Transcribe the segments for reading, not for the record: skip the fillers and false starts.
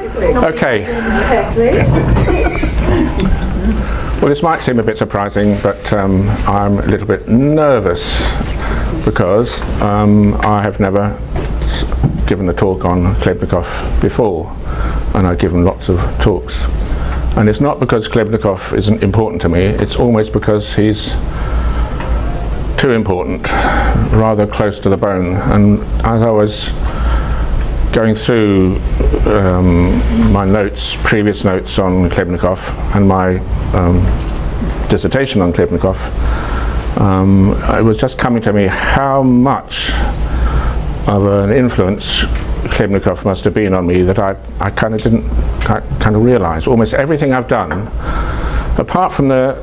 Okay. Well, this might seem a bit surprising, but I'm a little bit nervous because I have never given a talk on Khlebnikov before, and I've given lots of talks. And it's not because Khlebnikov isn't important to me, it's almost because he's too important, rather close to the bone. And as I was going through my notes, previous notes on Khlebnikov and my dissertation on Khlebnikov, it was just coming to me how much of an influence Khlebnikov must have been on me that I kind of didn't kind of realize. Almost everything I've done, apart from the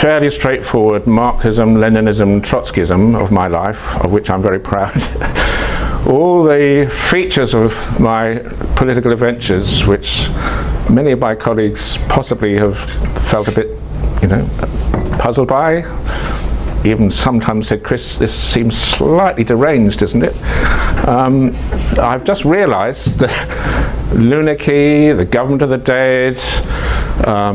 fairly straightforward Marxism, Leninism, Trotskyism of my life, of which I'm very proud, all the features of my political adventures, which many of my colleagues possibly have felt a bit, puzzled by, even sometimes said, "Chris, this seems slightly deranged, isn't it?" I've just realized that Lunaki, the government of the dead, a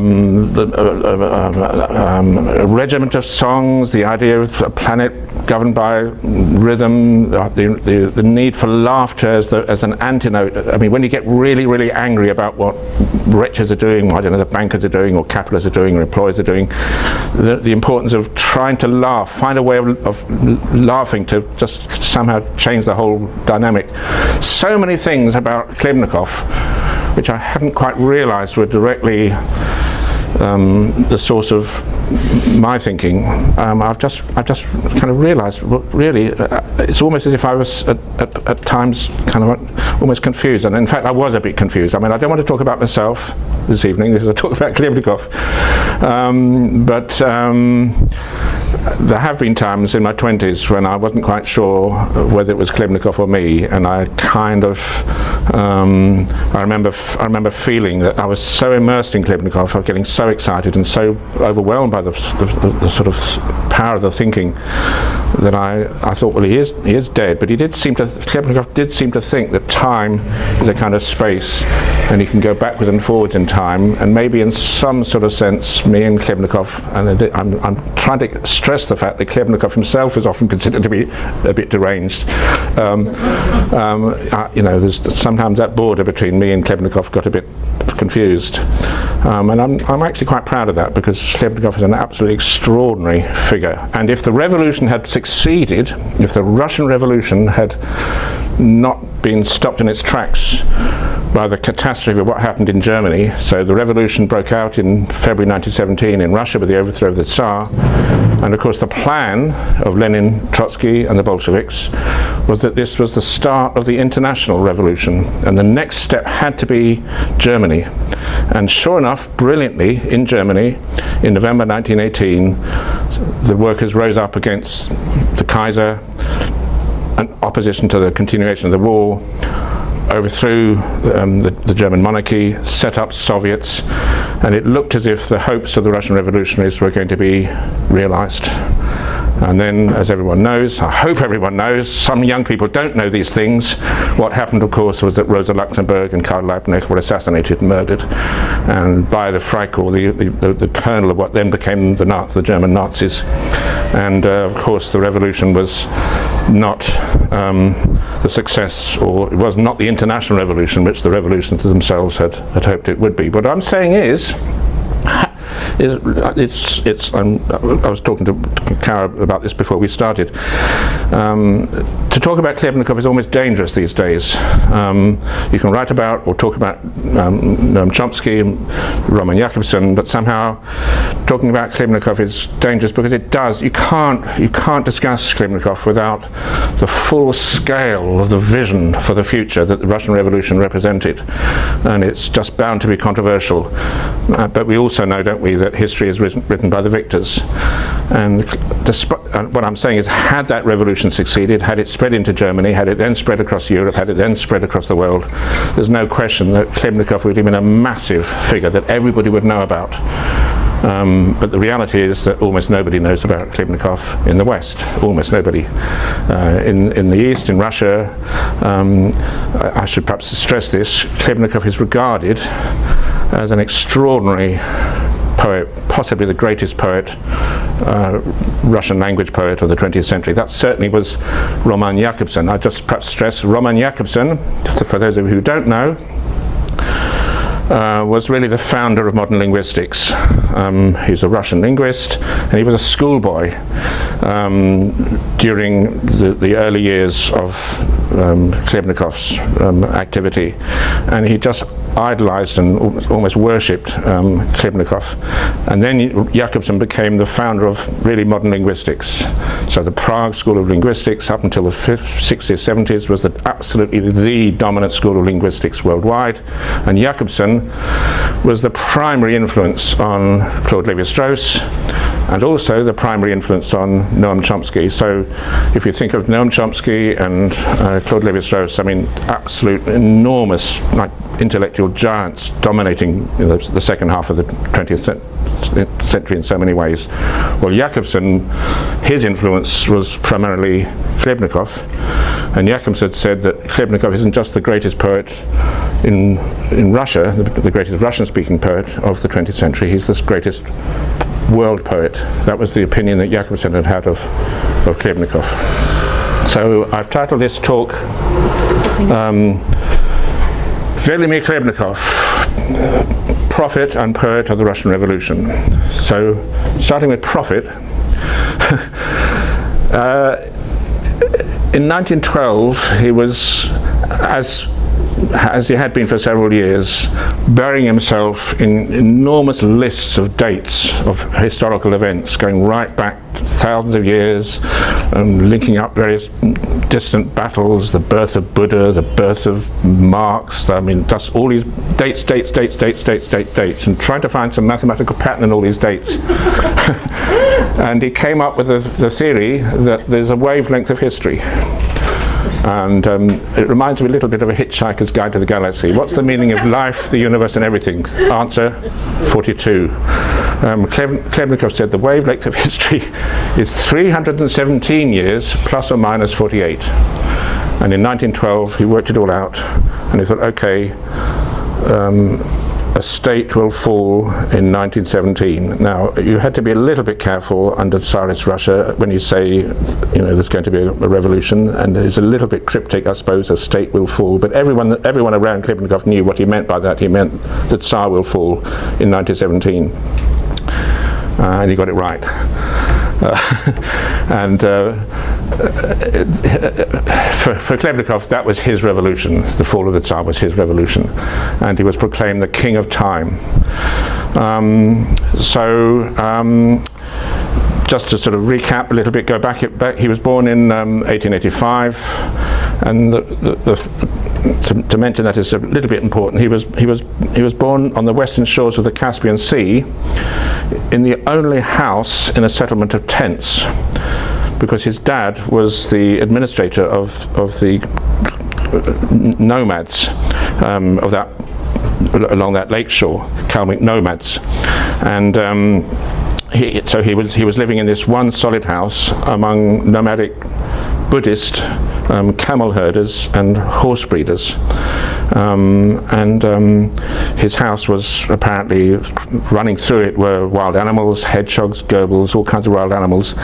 regiment of songs, the idea of a planet governed by rhythm, the need for laughter as an antidote. I mean, when you get really, really angry about what wretches are doing, I don't know, the bankers are doing, or capitalists are doing, or employers are doing, the importance of trying to laugh, find a way of laughing to just somehow change the whole dynamic. So many things about Khlebnikov which I hadn't quite realized were directly the source of my thinking. I've just kind of realized, really, it's almost as if I was at times kind of almost confused, and in fact I was a bit confused. I mean, I don't want to talk about myself this evening, this is a talk about Khlebnikov, but there have been times in my 20s when I wasn't quite sure whether it was Khlebnikov or me, and I kind of I remember feeling that I was so immersed in Khlebnikov, I was getting so excited and so overwhelmed by the sort of power of the thinking that I thought, well, he is dead, but Khlebnikov did seem to think that time is a kind of space, and he can go backwards and forwards in time, and maybe in some sort of sense, me and Khlebnikov, and I'm trying to stress the fact that Khlebnikov himself is often considered to be a bit deranged. There's sometimes that border between me and Khlebnikov got a bit confused, and I'm actually quite proud of that, because Khlebnikov is an absolutely extraordinary figure. And if the revolution had succeeded, if the Russian Revolution had not been stopped in its tracks by the catastrophe of what happened in Germany, so the revolution broke out in February 1917 in Russia with the overthrow of the Tsar, and of course the plan of Lenin, Trotsky and the Bolsheviks was that this was the start of the international revolution, and the next step had to be Germany. And sure enough, brilliantly, in Germany, in November 1918, the workers rose up against the Kaiser, in opposition to the continuation of the war, overthrew the German monarchy, set up Soviets, and it looked as if the hopes of the Russian revolutionaries were going to be realized. And then, as everyone knows, I hope everyone knows, some young people don't know these things. What happened, of course, was that Rosa Luxemburg and Karl Liebknecht were assassinated and murdered, and by the Freikorps, the colonel of what then became the German Nazis. And of course, the revolution was not the success, or it was not the international revolution which the revolutionists themselves had hoped it would be. What I'm saying is, I was talking to Kara about this before we started. To talk about Khlebnikov is almost dangerous these days. You can write about or talk about Noam Chomsky and Roman Jakobson, but somehow talking about Khlebnikov is dangerous because you can't discuss Khlebnikov without the full scale of the vision for the future that the Russian Revolution represented, and it's just bound to be controversial. But we also know, don't we, that history is written by the victors. And what I'm saying is, had that revolution succeeded, had it spread into Germany, had it then spread across Europe, had it then spread across the world, there's no question that Khlebnikov would have been a massive figure that everybody would know about. But the reality is that almost nobody knows about Khlebnikov in the West. Almost nobody. In the East, in Russia, I should perhaps stress this, Khlebnikov is regarded as an extraordinary poet, possibly the greatest poet, Russian language poet of the 20th century. That certainly was Roman Jakobson. I just perhaps stress Roman Jakobson, for those of you who don't know, was really the founder of modern linguistics. He's a Russian linguist, and he was a schoolboy during the early years of Khlebnikov's activity, and he just idolized and almost worshipped Khlebnikov. And then Jakobson became the founder of really modern linguistics. So the Prague School of Linguistics up until the 60s, 70s was absolutely the dominant school of linguistics worldwide. And Jakobson was the primary influence on Claude Lévi-Strauss, and also the primary influence on Noam Chomsky. So if you think of Noam Chomsky and Claude Lévi-Strauss, I mean, absolute enormous, like, intellectual giants dominating the second half of the 20th century in so many ways. Well, Jakobson, his influence was primarily Khlebnikov, and Jakobson said that Khlebnikov isn't just the greatest poet in Russia, the greatest Russian-speaking poet of the 20th century, he's the greatest world poet. That was the opinion that Jakobson had of Khlebnikov. So I've titled this talk Velimir Khlebnikov, Prophet and Poet of the Russian Revolution. So starting with prophet, in 1912 he was, as he had been for several years, burying himself in enormous lists of dates of historical events going right back thousands of years, linking up various distant battles, the birth of Buddha, the birth of Marx, I mean, just all these dates, and trying to find some mathematical pattern in all these dates. And he came up with the theory that there's a wavelength of history. And it reminds me a little bit of A Hitchhiker's Guide to the Galaxy. What's the meaning of life, the universe, and everything? Answer, 42. Khlebnikov said the wavelength of history is 317 years plus or minus 48. And in 1912 he worked it all out, and he thought, okay, a state will fall in 1917. Now, you had to be a little bit careful under Tsarist Russia when you say, you know, there's going to be a revolution, and it's a little bit cryptic, I suppose, a state will fall, but everyone around Khlebnikov knew what he meant by that. He meant the Tsar will fall in 1917. And he got it right. For Khlebnikov, that was his revolution. The fall of the Tsar was his revolution, and he was proclaimed the king of time. Just to sort of recap a little bit, go back. He was born in 1885, and to mention that is a little bit important. He was born on the western shores of the Caspian Sea, in the only house in a settlement of tents, because his dad was the administrator of the nomads of that along that lake shore, Kalmyk nomads, and he was living in this one solid house among nomadic Buddhist camel herders and horse breeders, his house was apparently, running through it were wild animals, hedgehogs, gerbils, all kinds of wild animals,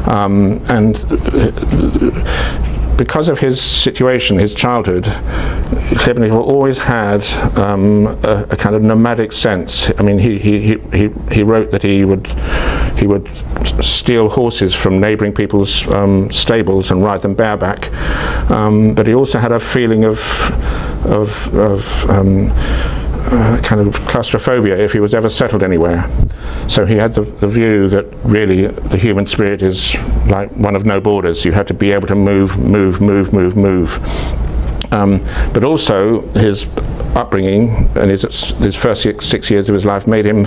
and because of his situation, his childhood, Khlebnikov always had a kind of nomadic sense. I mean, he wrote that he would steal horses from neighbouring people's stables and ride them bareback, but he also had a feeling of kind of claustrophobia if he was ever settled anywhere. So he had the view that really the human spirit is like one of no borders. You had to be able to move. But also his upbringing and his first six years of his life made him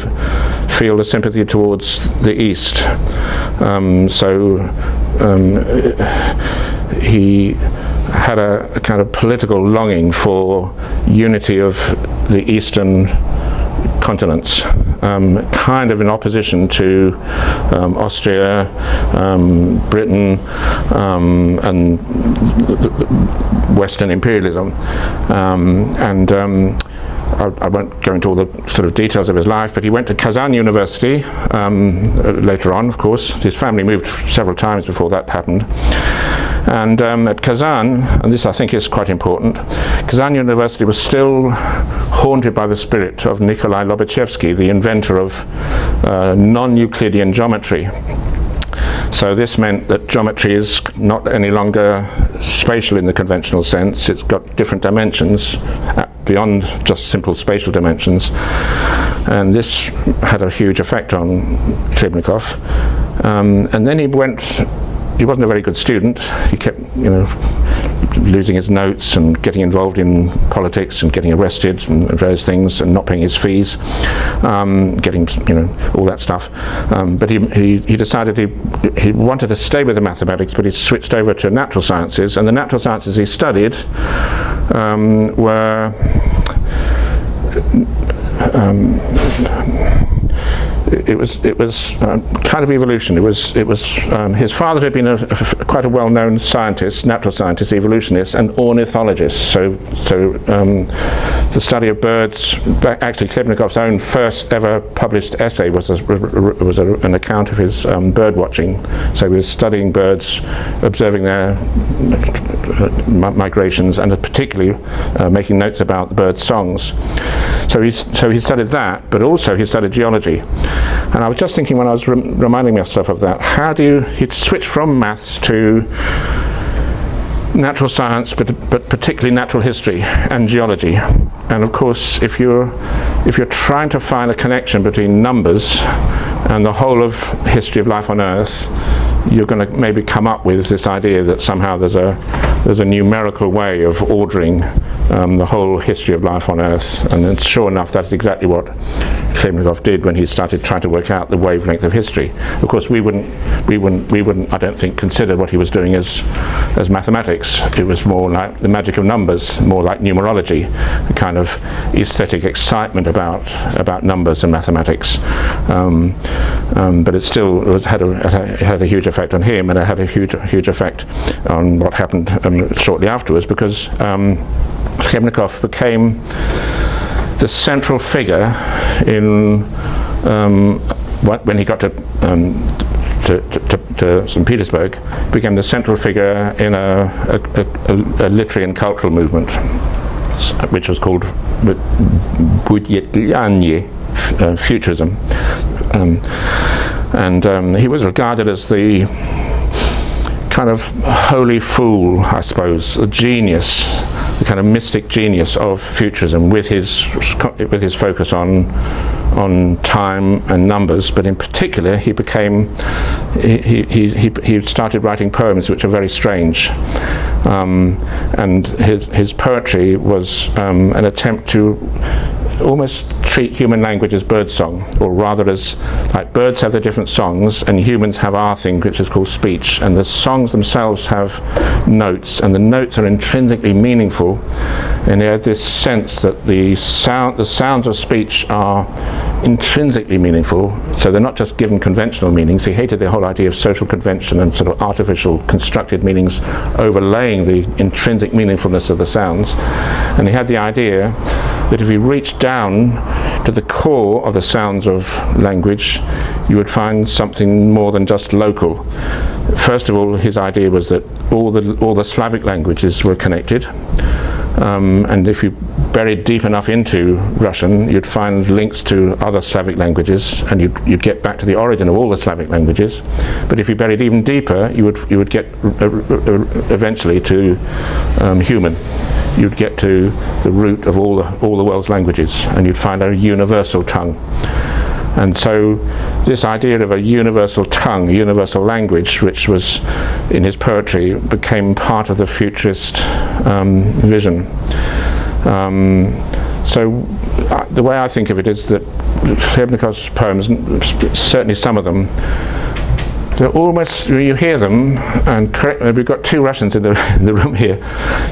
feel a sympathy towards the East. He had a kind of political longing for unity of the Eastern continents, kind of in opposition to Austria, Britain, and Western imperialism. I won't go into all the sort of details of his life, but he went to Kazan University later on, of course. His family moved several times before that happened. And at Kazan, and this I think is quite important, Kazan University was still haunted by the spirit of Nikolai Lobachevsky, the inventor of non-Euclidean geometry. So this meant that geometry is not any longer spatial in the conventional sense. It's got different dimensions beyond just simple spatial dimensions. And this had a huge effect on Khlebnikov. And then he wasn't a very good student. He kept, losing his notes and getting involved in politics and getting arrested and various things and not paying his fees, getting, all that stuff. But he decided he wanted to stay with the mathematics, but he switched over to natural sciences, and the natural sciences he studied were it was kind of evolution. It was his father had been quite a well-known scientist, natural scientist, evolutionist, and ornithologist. So the study of birds. Actually, Khlebnikov's own first ever published essay was an account of his bird watching. So he was studying birds, observing their migrations, and particularly making notes about the birds' songs. So he studied that, but also he studied geology. And I was just thinking when I was reminding myself of that, he'd switched from maths to natural science, but particularly natural history and geology. And of course, if you're trying to find a connection between numbers and the whole of history of life on Earth, you're going to maybe come up with this idea that somehow there's a numerical way of ordering the whole history of life on Earth. And then, sure enough, that's exactly what Khlebnikov did when he started trying to work out the wavelength of history. Of course, we wouldn't, I don't think, consider what he was doing as mathematics. It was more like the magic of numbers, more like numerology, a kind of aesthetic excitement about numbers and mathematics. But it still had a huge effect on him, and it had a huge effect on what happened shortly afterwards, because Khlebnikov became the central figure in when he got to St. Petersburg, became the central figure in a literary and cultural movement, which was called futurism, and he was regarded as the kind of holy fool, I suppose, a genius, the kind of mystic genius of futurism, with his focus on time and numbers. But in particular, he started writing poems which are very strange, and his poetry was an attempt to almost treat human language as birdsong, or rather as like birds have their different songs and humans have our thing, which is called speech, and the songs themselves have notes, and the notes are intrinsically meaningful, and they have this sense that the sounds of speech are intrinsically meaningful, so they're not just given conventional meanings. He hated the whole idea of social convention and sort of artificial constructed meanings overlaying the intrinsic meaningfulness of the sounds, and he had the idea that if you reach down to the core of the sounds of language, you would find something more than just local. First of all, his idea was that all the Slavic languages were connected, and if you buried deep enough into Russian, you'd find links to other Slavic languages, and you'd get back to the origin of all the Slavic languages. But if you buried even deeper, you would get eventually to human. You'd get to the root of all the world's languages, and you'd find a universal tongue. And so this idea of a universal tongue, a universal language, which was in his poetry, became part of the futurist vision. So the way I think of it is that Khlebnikov's poems, certainly some of them, they're almost, you hear them, and we've got two Russians in the room here.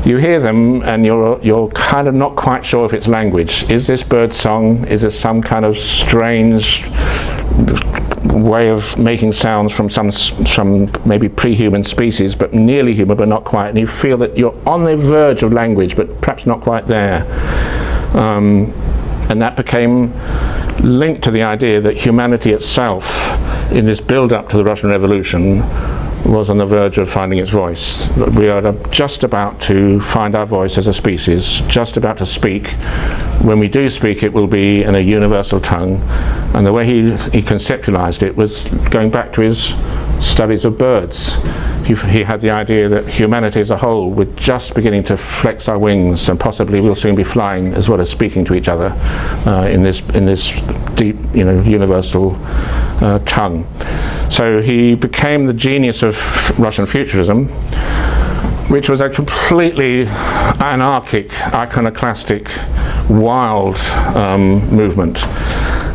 You hear them, and you're kind of not quite sure if it's language. Is this bird song? Is this some kind of strange way of making sounds from some maybe pre-human species, but nearly human, but not quite? And you feel that you're on the verge of language, but perhaps not quite there. And that became linked to the idea that humanity itself, in this build-up to the Russian Revolution, was on the verge of finding its voice. We are just about to find our voice as a species, just about to speak. When we do speak, it will be in a universal tongue. And the way he conceptualized it was going back to his studies of birds. He had the idea that humanity as a whole, we're just beginning to flex our wings, and possibly we'll soon be flying as well as speaking to each other in this deep, universal tongue. So he became the genius of Russian futurism, which was a completely anarchic, iconoclastic, wild movement.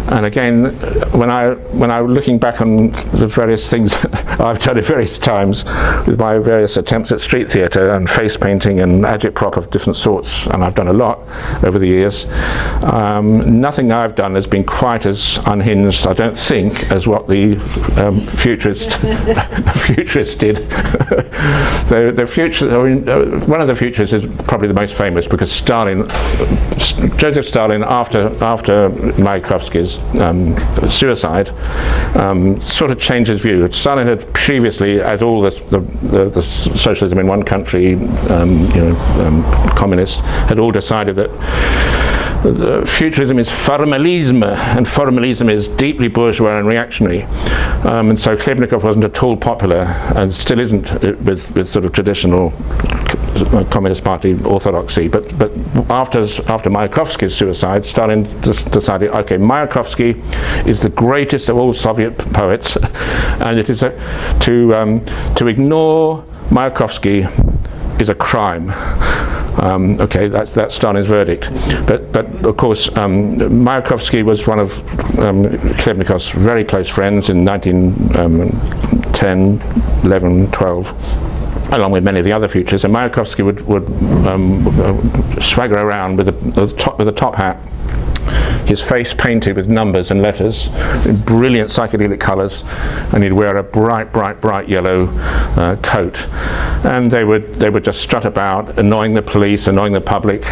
And again, when I'm looking back on the various things I've done at various times with my various attempts at street theatre and face painting and agitprop of different sorts, and I've done a lot over the years, nothing I've done has been quite as unhinged, I don't think, as what the futurists did. The futurists, one of the futurists is probably the most famous, because Joseph Stalin, after Mayakovsky's suicide, sort of changed his view. Stalin had previously, as all the socialism in one country, communists, had all decided that futurism is formalism, and formalism is deeply bourgeois and reactionary. And so Khlebnikov wasn't at all popular, and still isn't with sort of traditional Communist Party orthodoxy. But after Mayakovsky's suicide, Stalin decided, okay, Mayakovsky is the greatest of all Soviet poets, and it is to ignore Mayakovsky is a crime. Okay, that's Stalin's verdict. But of course, Mayakovsky was one of Khlebnikov's very close friends in 1910, 11, 12. Along with many of the other futurists, and Mayakovsky would swagger around with a top hat, his face painted with numbers and letters in brilliant psychedelic colours, and he'd wear a bright yellow coat, and they would just strut about, annoying the police, annoying the public.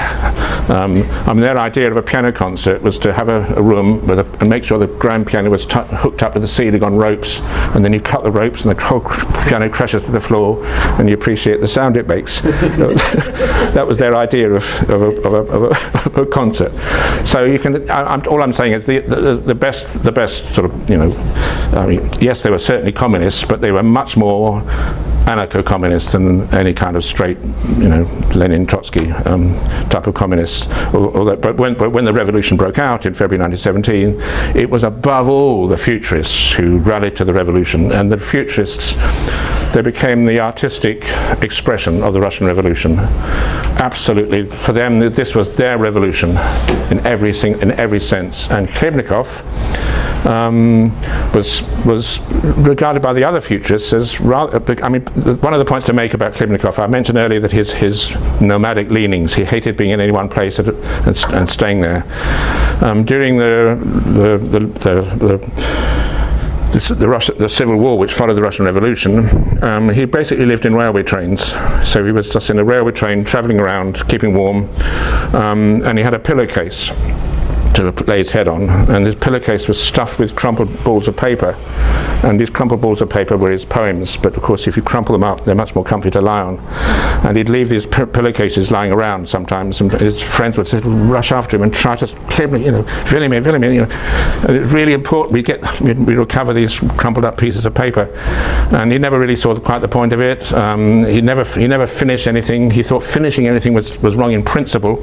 Their idea of a piano concert was to have a room and make sure the grand piano was hooked up to the ceiling on ropes, and then you cut the ropes and the whole piano crashes to the floor, and you appreciate the sound it makes. That was their idea of a concert. So you can. All I'm saying is the best sort of, yes, they were certainly communists, but they were much more anarcho-communists than any kind of straight, Lenin, Trotsky type of communists. But when the revolution broke out in February 1917, it was above all the futurists who rallied to the revolution, and the futurists, they became the artistic expression of the Russian Revolution. Absolutely, for them, this was their revolution in every sense. And Khlebnikov was regarded by the other futurists as rather. One of the points to make about Khlebnikov, I mentioned earlier that his nomadic leanings. He hated being in any one place and staying there. During the Civil War, which followed the Russian Revolution, he basically lived in railway trains. So he was just in a railway train, travelling around, keeping warm, and he had a pillowcase to lay his head on, and his pillowcase was stuffed with crumpled balls of paper, and these crumpled balls of paper were his poems, but of course if you crumple them up they're much more comfy to lie on, and he'd leave these pillowcases lying around sometimes, and his friends would rush after him and try to Velimir, and it's really important we recover these crumpled up pieces of paper, and he never really saw quite the point of it. He never finished anything. He thought finishing anything was wrong in principle.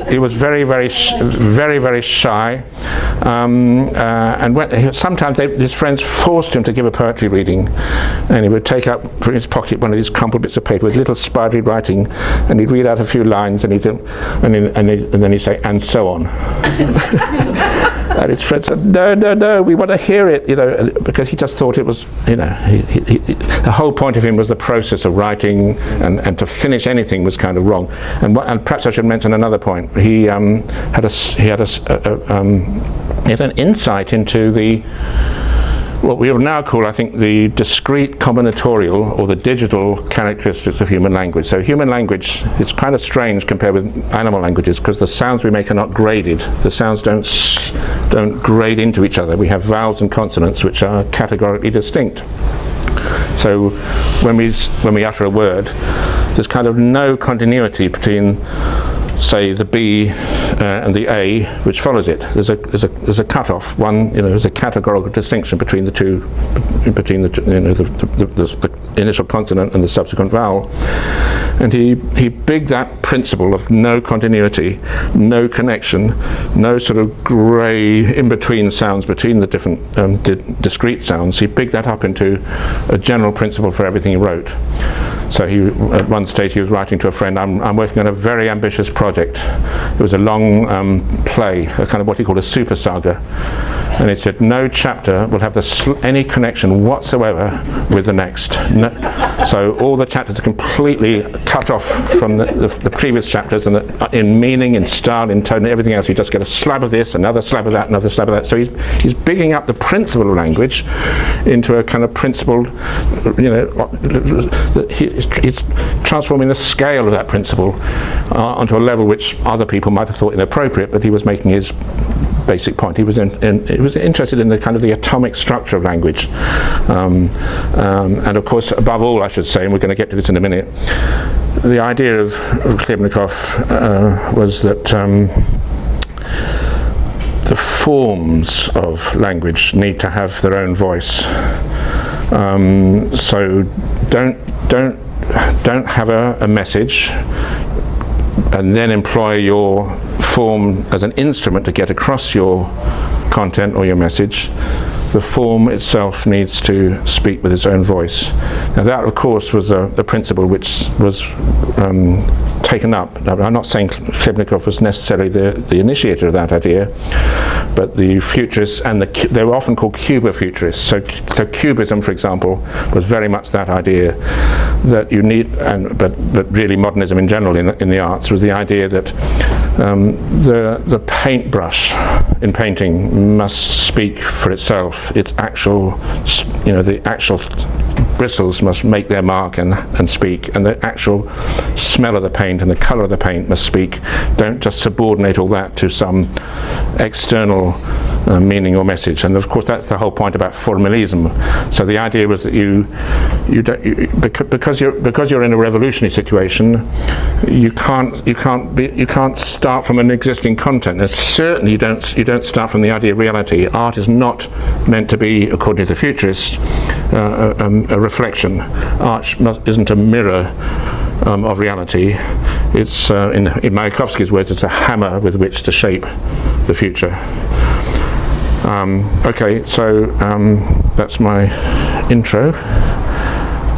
He was very shy, and sometimes his friends forced him to give a poetry reading, and he would take out from his pocket one of these crumpled bits of paper with little spidery writing, and he'd read out a few lines, and then he'd say, and so on. And his friend said, no, we want to hear it, because he just thought it was, the whole point of him was the process of writing, and to finish anything was kind of wrong. And perhaps I should mention another point. He had an insight into what we would now call, I think, the discrete combinatorial or the digital characteristics of human language. So human language is kind of strange compared with animal languages, because the sounds we make are not graded. The sounds don't grade into each other. We have vowels and consonants which are categorically distinct. So when we utter a word, there's kind of no continuity between, say, the B and the A, which follows it. There's a cut-off. There's a categorical distinction between the two, between the initial consonant and the subsequent vowel. And he bigged that principle of no continuity, no connection, no sort of grey in-between sounds between the different discrete sounds. He bigged that up into a general principle for everything he wrote. So at one stage he was writing to a friend, I'm working on a very ambitious project. It was a long play, a kind of what he called a super saga. And he said, no chapter will have any connection whatsoever with the next. So all the chapters are completely cut off from the previous chapters, and in meaning, in style, in tone, and everything else. You just get a slab of this, another slab of that, another slab of that. So he's bigging up the principle of language into a kind of principle, he's transforming the scale of that principle onto a level which other people might have thought inappropriate, but he was making his basic point. He was interested in the kind of the atomic structure of language, and of course, above all, I should say, and we're going to get to this in a minute, the idea of Khlebnikov was that the forms of language need to have their own voice. So don't have a message and then employ your form as an instrument to get across your content or your message. The form itself needs to speak with its own voice. Now that, of course, was the principle which was taken up. I'm not saying Khlebnikov was necessarily the initiator of that idea, but the futurists, and they were often called Cuba-futurists. So Cubism, for example, was very much that idea that you need, but really modernism in general in the arts was the idea that the paintbrush in painting must speak for itself. Its actual, the actual bristles must make their mark and speak, and the actual smell of the paint and the colour of the paint must speak. Don't just subordinate all that to some external meaning or message. And of course that's the whole point about formalism. So the idea was that because you're in a revolutionary situation, you can't start from an existing content, and certainly you don't start from the idea of reality. Art is not meant to be, according to the futurists, a reflection. Art isn't a mirror of reality. It's in Mayakovsky's words, it's a hammer with which to shape the future. Okay, so that's my intro,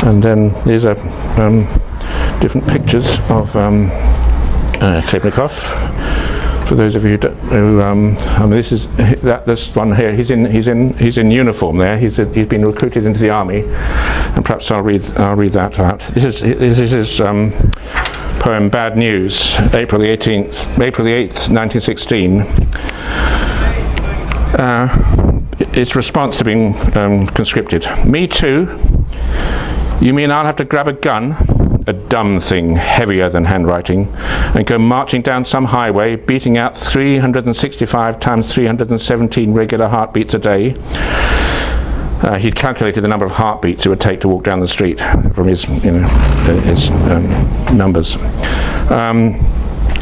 and then these are different pictures of Khlebnikov. For those of you who, this is this one here. He's in uniform there. He's been recruited into the army, and perhaps I'll read that out. This is his poem "Bad News," April the 8th, 1916. Its response to being conscripted. Me too? You mean I'll have to grab a gun, a dumb thing heavier than handwriting, and go marching down some highway, beating out 365 times 317 regular heartbeats a day? He'd calculated the number of heartbeats it would take to walk down the street from his numbers.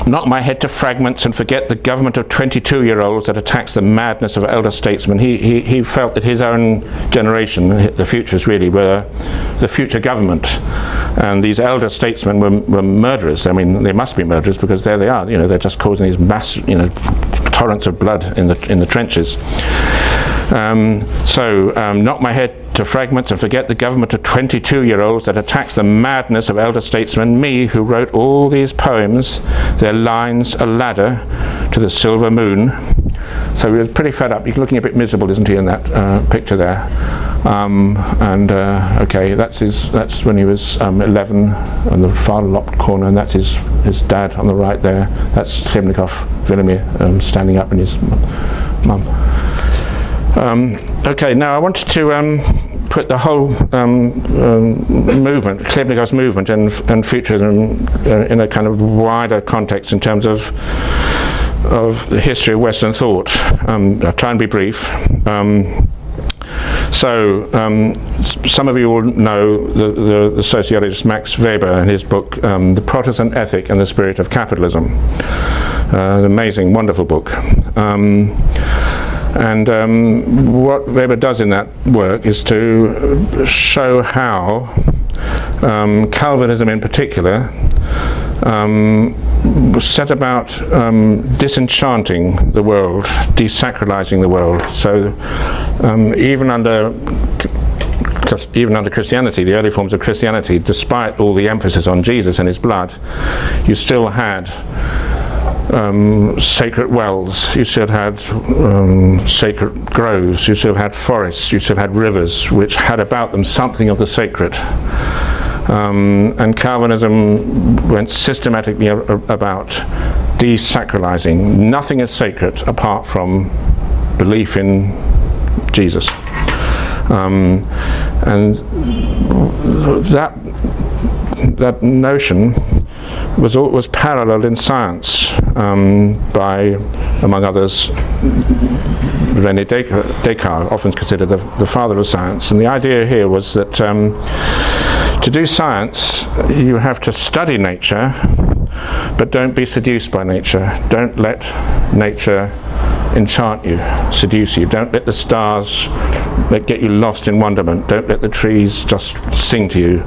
Knock my head to fragments and forget the government of 22-year-olds that attacks the madness of elder statesmen. He felt that his own generation, the futurists really, were the future government, and these elder statesmen were murderers. I mean, they must be murderers because there they are. They're just causing these mass, torrents of blood in the trenches. Knock my head to fragments and forget the government of 22-year-olds that attacks the madness of elder statesmen, me who wrote all these poems, their lines a ladder to the silver moon. So he was pretty fed up. He's looking a bit miserable, isn't he, in that picture there? Okay, that's when he was 11 on the far locked corner, and that's his dad on the right there. That's Khlebnikov, Velimir, standing up, and his mum. Okay, now I wanted to put the whole movement, Khlebnikov's movement, and futurism in a kind of wider context in terms of the history of Western thought. I'll try and be brief. Some of you will know the sociologist Max Weber and his book, The Protestant Ethic and the Spirit of Capitalism. An amazing, wonderful book. What Weber does in that work is to show how Calvinism in particular set about disenchanting the world, desacralizing the world. So even under Christianity, the early forms of Christianity, despite all the emphasis on Jesus and his blood, you still had sacred wells, you still had sacred groves, you still had forests, you still had rivers which had about them something of the sacred. And Calvinism went systematically about desacralizing. Nothing is sacred apart from belief in Jesus. And that notion was paralleled in science by, among others, René Descartes, often considered the father of science. And the idea here was that to do science, you have to study nature, but don't be seduced by nature. Don't let nature enchant you, seduce you. Don't let the stars get you lost in wonderment. Don't let the trees just sing to you.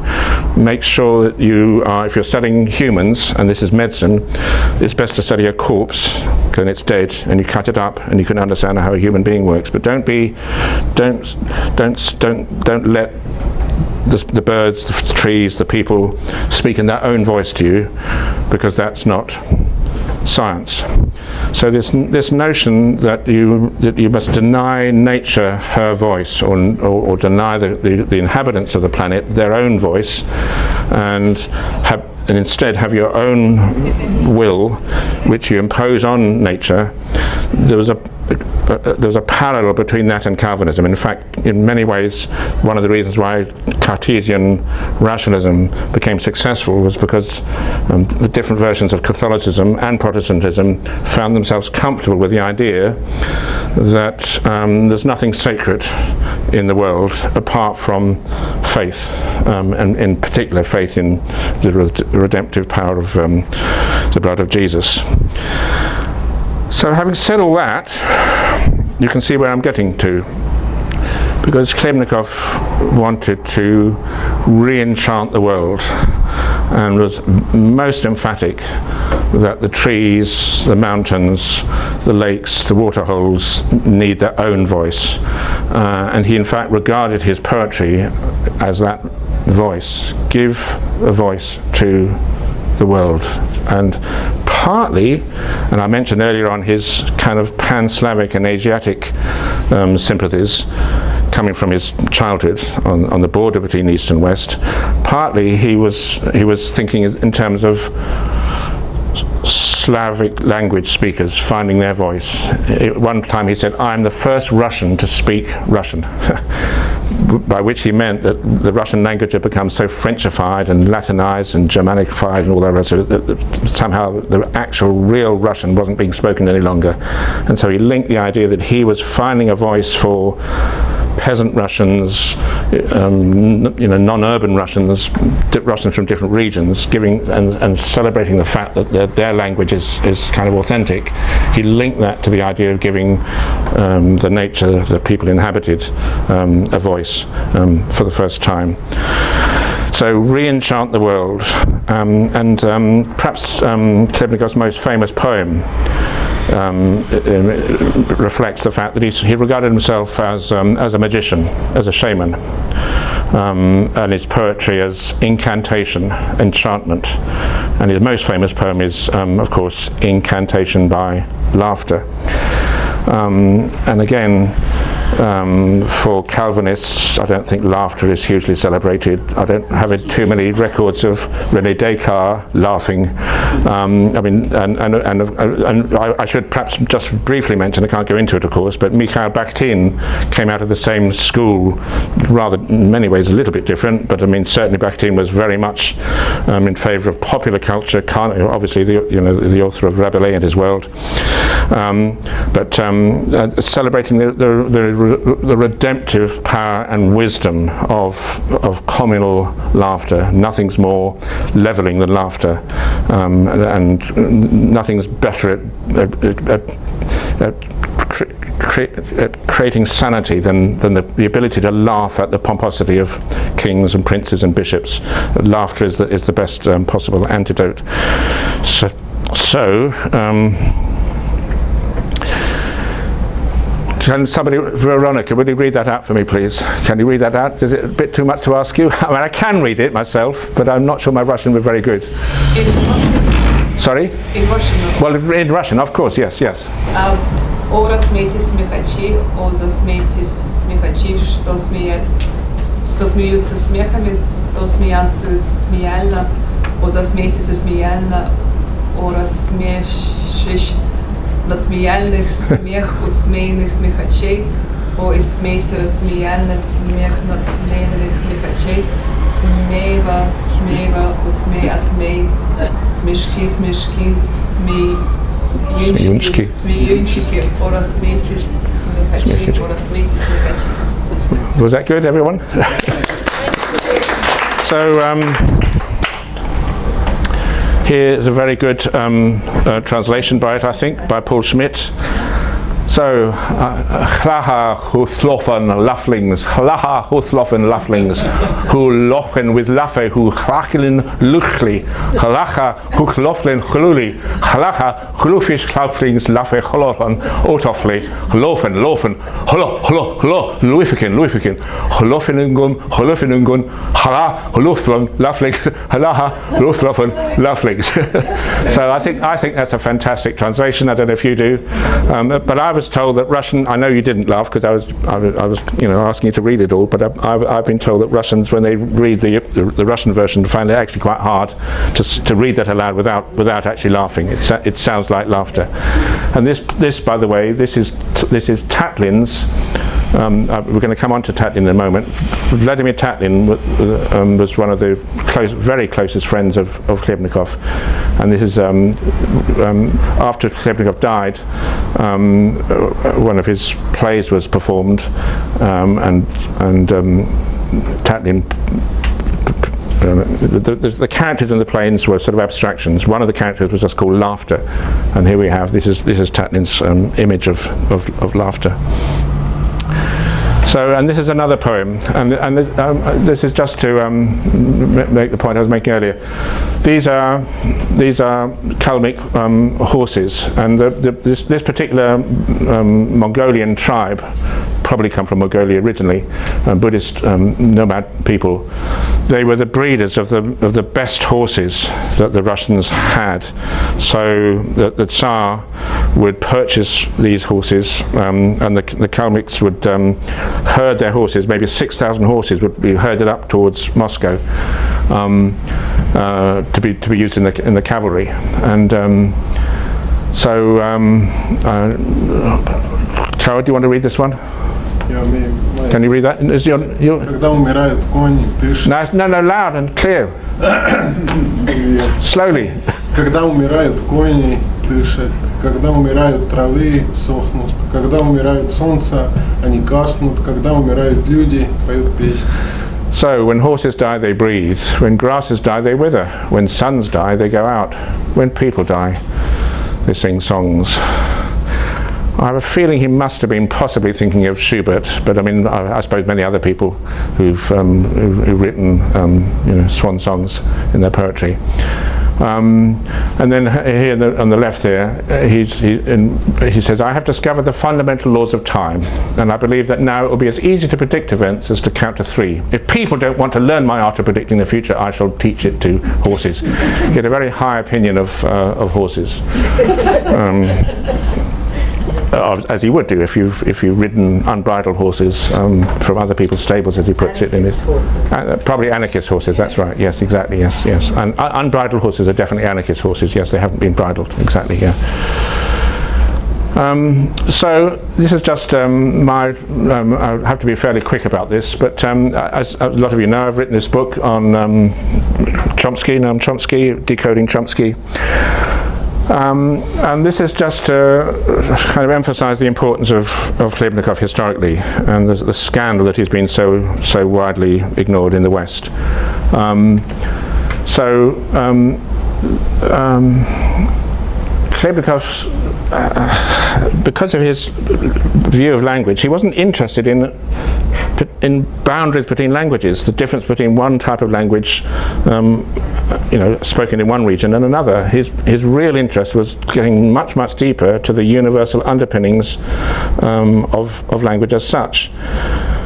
Make sure that you are, if you're studying humans, and this is medicine, it's best to study a corpse when it's dead, and you cut it up and you can understand how a human being works. But don't let the birds, the trees, the people speak in their own voice to you, because that's not science. So this notion that you must deny nature her voice, or deny the inhabitants of the planet their own voice, and instead have your own will, which you impose on nature. There was a parallel between that and Calvinism. In fact, in many ways, one of the reasons why Cartesian rationalism became successful was because the different versions of Catholicism and Protestantism found themselves comfortable with the idea that there's nothing sacred in the world apart from faith, and in particular faith in the redemptive power of the blood of Jesus. So having said all that, you can see where I'm getting to, because Khlebnikov wanted to re-enchant the world and was most emphatic that the trees, the mountains, the lakes, the waterholes need their own voice. And he in fact regarded his poetry as that voice. Give a voice to the world. And partly, and I mentioned earlier on his kind of pan-Slavic and Asiatic sympathies coming from his childhood on the border between East and West, partly he was thinking in terms of Slavic language speakers finding their voice. One time he said, "I'm the first Russian to speak Russian," by which he meant that the Russian language had become so Frenchified and Latinized and Germanified and all that rest of it, that somehow the actual real Russian wasn't being spoken any longer. And so he linked the idea that he was finding a voice for peasant Russians, non-urban Russians, Russians from different regions, giving and celebrating the fact that their language is kind of authentic. He linked that to the idea of giving the nature that people inhabited a voice for the first time. So re-enchant the world, and perhaps Khlebnikov's most famous poem reflects the fact that he regarded himself as a magician, as a shaman, and his poetry as incantation, enchantment. And his most famous poem is, of course, Incantation by Laughter. And again, for Calvinists, I don't think laughter is hugely celebrated. I don't have too many records of René Descartes laughing. I mean, and I should perhaps just briefly mention, I can't go into it of course, but Mikhail Bakhtin came out of the same school, rather in many ways a little bit different, but I mean certainly Bakhtin was very much in favour of popular culture, obviously the author of Rabelais and His World, but celebrating the redemptive power and wisdom of communal laughter. Nothing's more levelling than laughter, and nothing's better at creating sanity than the ability to laugh at the pomposity of kings and princes and bishops. Laughter is the best possible antidote. Can somebody, Veronica, would you read that out for me, please? Can you read that out? Is it a bit too much to ask you? I mean, I can read it myself, but I'm not sure my Russian was very good. In Russian? Sorry? In Russian. Well, in Russian, of course, yes. О, рассмейтесь, смехачи, о, засмейтесь, смехачи, что смеются смехами, то смеянствуют смеяльно, о, засмейтесь смеяльно, о, рассмешишь надсмеяльных смех у смейных смехачей, о, и смейся рассмеяльно смех надсмеяльных смехачей, смеева, усмей, осмей, смешки, смеюнчики, о, рассмейтесь смехачи, о, рассмейтесь смехачи. Was that good, everyone? So, here's a very good translation by it, I think, by Paul Schmidt. So, Chlacha huslofen laflings, Chlacha huslofen laflings, who lochen with laffe, who chlachelin luchli, Chlacha huchloflen chluli, Chlacha chlufish laflings laffe chlofan otofli, lofen, hlo, luifikin, hlofinungun, hala, hluflon laflings, halaha, hluflofen laflings. So I think that's a fantastic translation. I don't know if you do, but I was told that Russian, I know you didn't laugh because I was asking you to read it all, but I've been told that Russians, when they read the Russian version, find it actually quite hard to read that aloud without actually laughing. It sounds like laughter. And this by the way, this is Tatlin's. We're going to come on to Tatlin in a moment. Vladimir Tatlin was one of the very closest friends of Khlebnikov, and this is after Khlebnikov died. One of his plays was performed, and Tatlin. The characters in the plays were sort of abstractions. One of the characters was just called Laughter, and here we have this is Tatlin's image of laughter. So, and this is another poem, and this is just to make the point I was making earlier. These are Kalmyk horses, and this particular Mongolian tribe probably come from Mongolia originally, Buddhist nomad people. They were the breeders of the best horses that the Russians had. So the Tsar would purchase these horses, and the Kalmyks would herd their horses. Maybe 6,000 horses would be herded up towards Moscow to be used in the cavalry. And Carol, do you want to read this one? Can you read that? No, loud and clear. Slowly. Когда умирают кони, дышат, когда умирают травы, сохнут, когда умирают солнца, они гаснут, когда умирают люди, поют песни. So, when horses die, they breathe. When grasses die, they wither. When suns die, they go out. When people die, they sing songs. I have a feeling he must have been possibly thinking of Schubert, but I mean, I suppose many other people who've written swan songs in their poetry. And then here on the left there, he says, I have discovered the fundamental laws of time, and I believe that now it will be as easy to predict events as to count to 3. If people don't want to learn my art of predicting the future, I shall teach it to horses. He had a very high opinion of horses. as he would do if you've ridden unbridled horses from other people's stables, as he puts it in his probably anarchist horses. That's right. Yes, exactly. Yes. And unbridled horses are definitely anarchist horses. Yes, they haven't been bridled. Exactly. Yeah. So this is just I have to be fairly quick about this, but as a lot of you know, I've written this book on Chomsky, Noam Chomsky, decoding Chomsky. And this is just to kind of emphasize the importance of Khlebnikov historically, and the scandal that he's been so widely ignored in the West. Khlebnikov's, because of his view of language, he wasn't interested in boundaries between languages, the difference between one type of language spoken in one region and another. His real interest was getting much deeper to the universal underpinnings of language as such.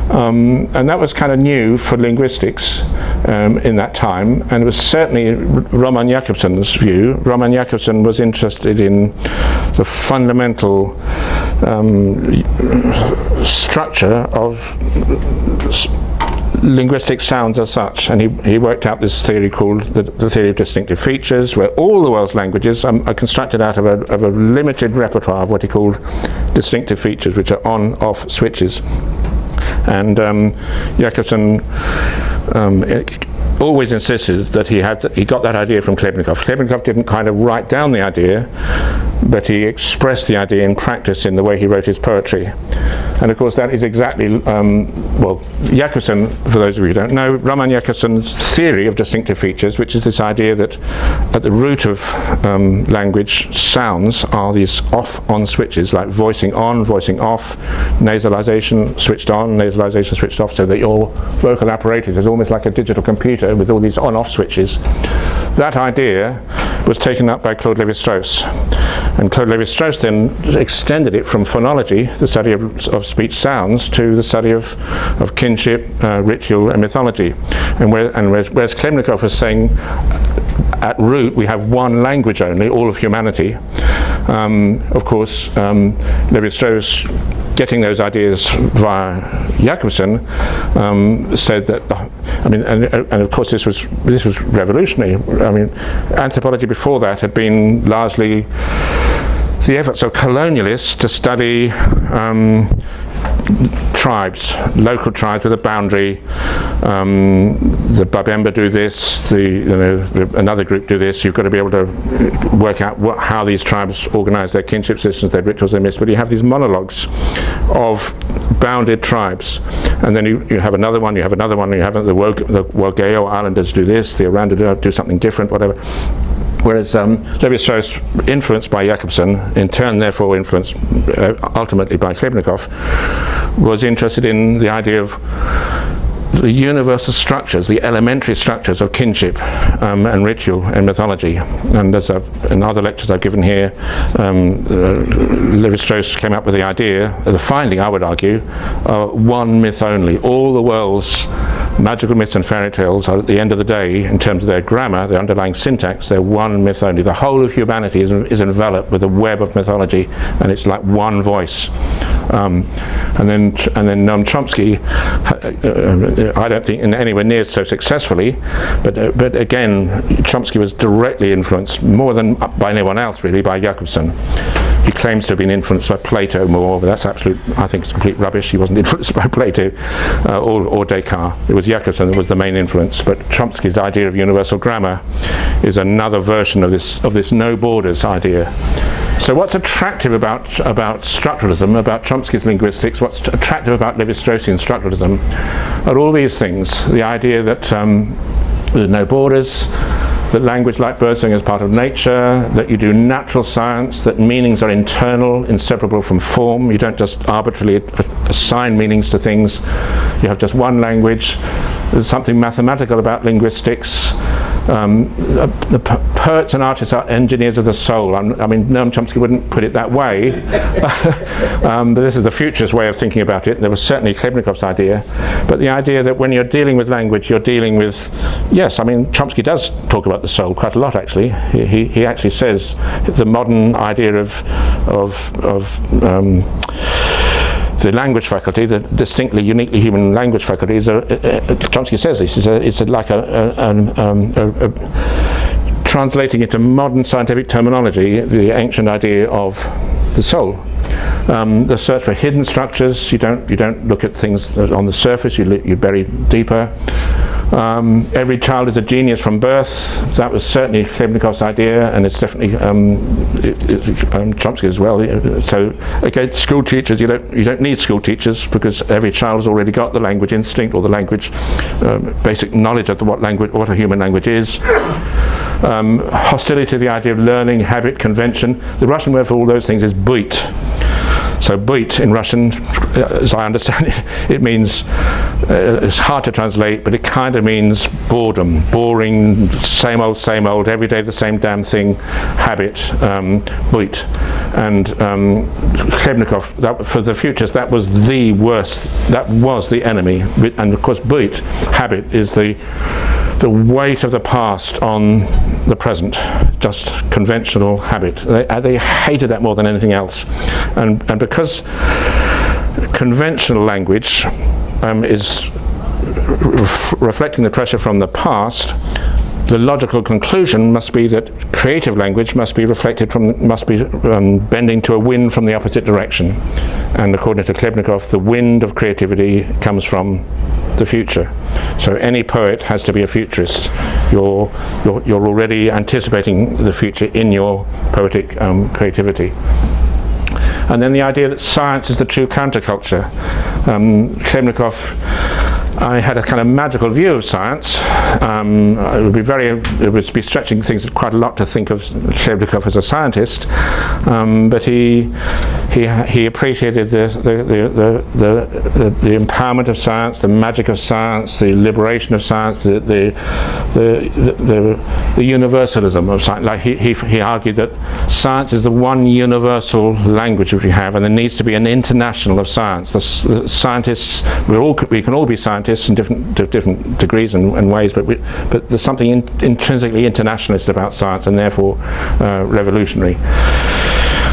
And that was kind of new for linguistics in that time, and it was certainly Roman Jakobson's view. Roman Jakobson was interested in the fundamental structure of linguistic sounds as such, and he worked out this theory called the theory of distinctive features, where all the world's languages are constructed out of a limited repertoire of what he called distinctive features, which are on-off switches. And Jakobson always insisted that he got that idea from Khlebnikov. Khlebnikov didn't kind of write down the idea, but he expressed the idea in practice in the way he wrote his poetry. And of course that is exactly, Jakobson, for those of you who don't know, Roman Jakobson's theory of distinctive features, which is this idea that at the root of language, sounds are these off-on switches, like voicing on, voicing off, nasalization switched on, nasalization switched off, so that your vocal apparatus is almost like a digital computer with all these on-off switches. That idea was taken up by Claude Lévi-Strauss, and Claude Lévi-Strauss then extended it from phonology, the study of speech sounds, to the study of kinship, ritual and mythology. And whereas Khlebnikov was saying at root we have one language only, all of humanity, of course Lévi-Strauss, getting those ideas via Jakobson, said that, and of course this was revolutionary. I mean, anthropology before that had been largely the efforts of colonialists to study tribes, local tribes with a boundary. The Babemba do this, another group do this. You've got to be able to work out how these tribes organize their kinship systems, their rituals, their myths. But you have these monologues of bounded tribes, and then you have another one, you have another one, you have the Walgeo Islanders do this, the Aranda do something different, whatever. Whereas Lévi-Strauss, influenced by Jakobson, in turn therefore influenced ultimately by Khlebnikov, was interested in the idea of the universal structures, the elementary structures of kinship and ritual and mythology. And as in other lectures I've given here, Lévi-Strauss came up with the idea, the finding, I would argue, one myth only. All the world's magical myths and fairy tales are, at the end of the day, in terms of their grammar, their underlying syntax, they're one myth only. The whole of humanity is enveloped with a web of mythology, and it's like one voice. And then Noam Chomsky, I don't think anywhere near so successfully, but again, Chomsky was directly influenced, more than by anyone else really, by Jakobson. He claims to have been influenced by Plato more, but that's I think it's complete rubbish. He wasn't influenced by Plato or Descartes. It was Jakobson that was the main influence, but Chomsky's idea of universal grammar is another version of this no borders idea. So what's attractive about structuralism, about Chomsky's linguistics, what's attractive about Lévi-Straussian structuralism are all these things. The idea that there's no borders, that language, like birdsong, is part of nature, that you do natural science, that meanings are internal, inseparable from form. You don't just arbitrarily assign meanings to things. You have just one language. There's something mathematical about linguistics. the poets and artists are engineers of the soul. I mean, Noam Chomsky wouldn't put it that way, but this is the futurist way of thinking about it. There was certainly Khlebnikov's idea, but the idea that when you're dealing with language, you're dealing with, yes, I mean, Chomsky does talk about the soul quite a lot, actually. He actually says the modern idea of the language faculty, the distinctly, uniquely human language faculty, Chomsky says this, it's like translating into modern scientific terminology, the ancient idea of the soul. The search for hidden structures, you don't look at things on the surface, you bury deeper. Every child is a genius from birth. That was certainly Khlebnikov's idea, and it's definitely Chomsky as well. So again, school teachers, you don't need school teachers, because every child has already got the language instinct, or the language basic knowledge of what a human language is. Hostility to the idea of learning, habit, convention. The Russian word for all those things is byt. So byt in Russian, as I understand it, it means, it's hard to translate, but it kind of means boredom, boring, same old, every day the same damn thing, habit, byt. And Khlebnikov, for the futurists, that was the worst, that was the enemy. And of course byt, habit, is the weight of the past on the present, just conventional habit. They hated that more than anything else. And because conventional language is reflecting the pressure from the past, the logical conclusion must be that creative language must be bending to a wind from the opposite direction. And according to Khlebnikov, the wind of creativity comes from the future. So any poet has to be a futurist. You're already anticipating the future in your poetic creativity. And then the idea that science is the true counterculture. Khlebnikov, I had a kind of magical view of science. It would be stretching things quite a lot to think of Khlebnikov as a scientist, but he appreciated the empowerment of science, the magic of science, the liberation of science, the universalism of science. Like he argued that science is the one universal language which we have, and there needs to be an international of science. The scientists, we can all be scientists in different degrees and ways, but there's something intrinsically internationalist about science, and therefore revolutionary.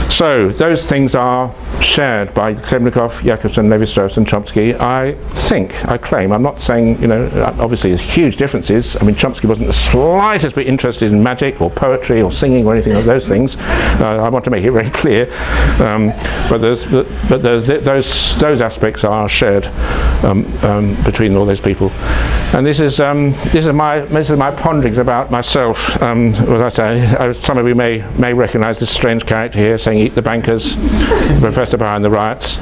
So those things are shared by Khlebnikov, Jacobson, Lévi-Strauss and Chomsky. I claim, I'm not saying, obviously there's huge differences. I mean, Chomsky wasn't the slightest bit interested in magic or poetry or singing or anything of those things. I want to make it very clear. But those aspects are shared between all those people. And this is my ponderings about myself. As I say, some of you may recognise this strange character here saying "Eat the bankers," Professor behind the riots.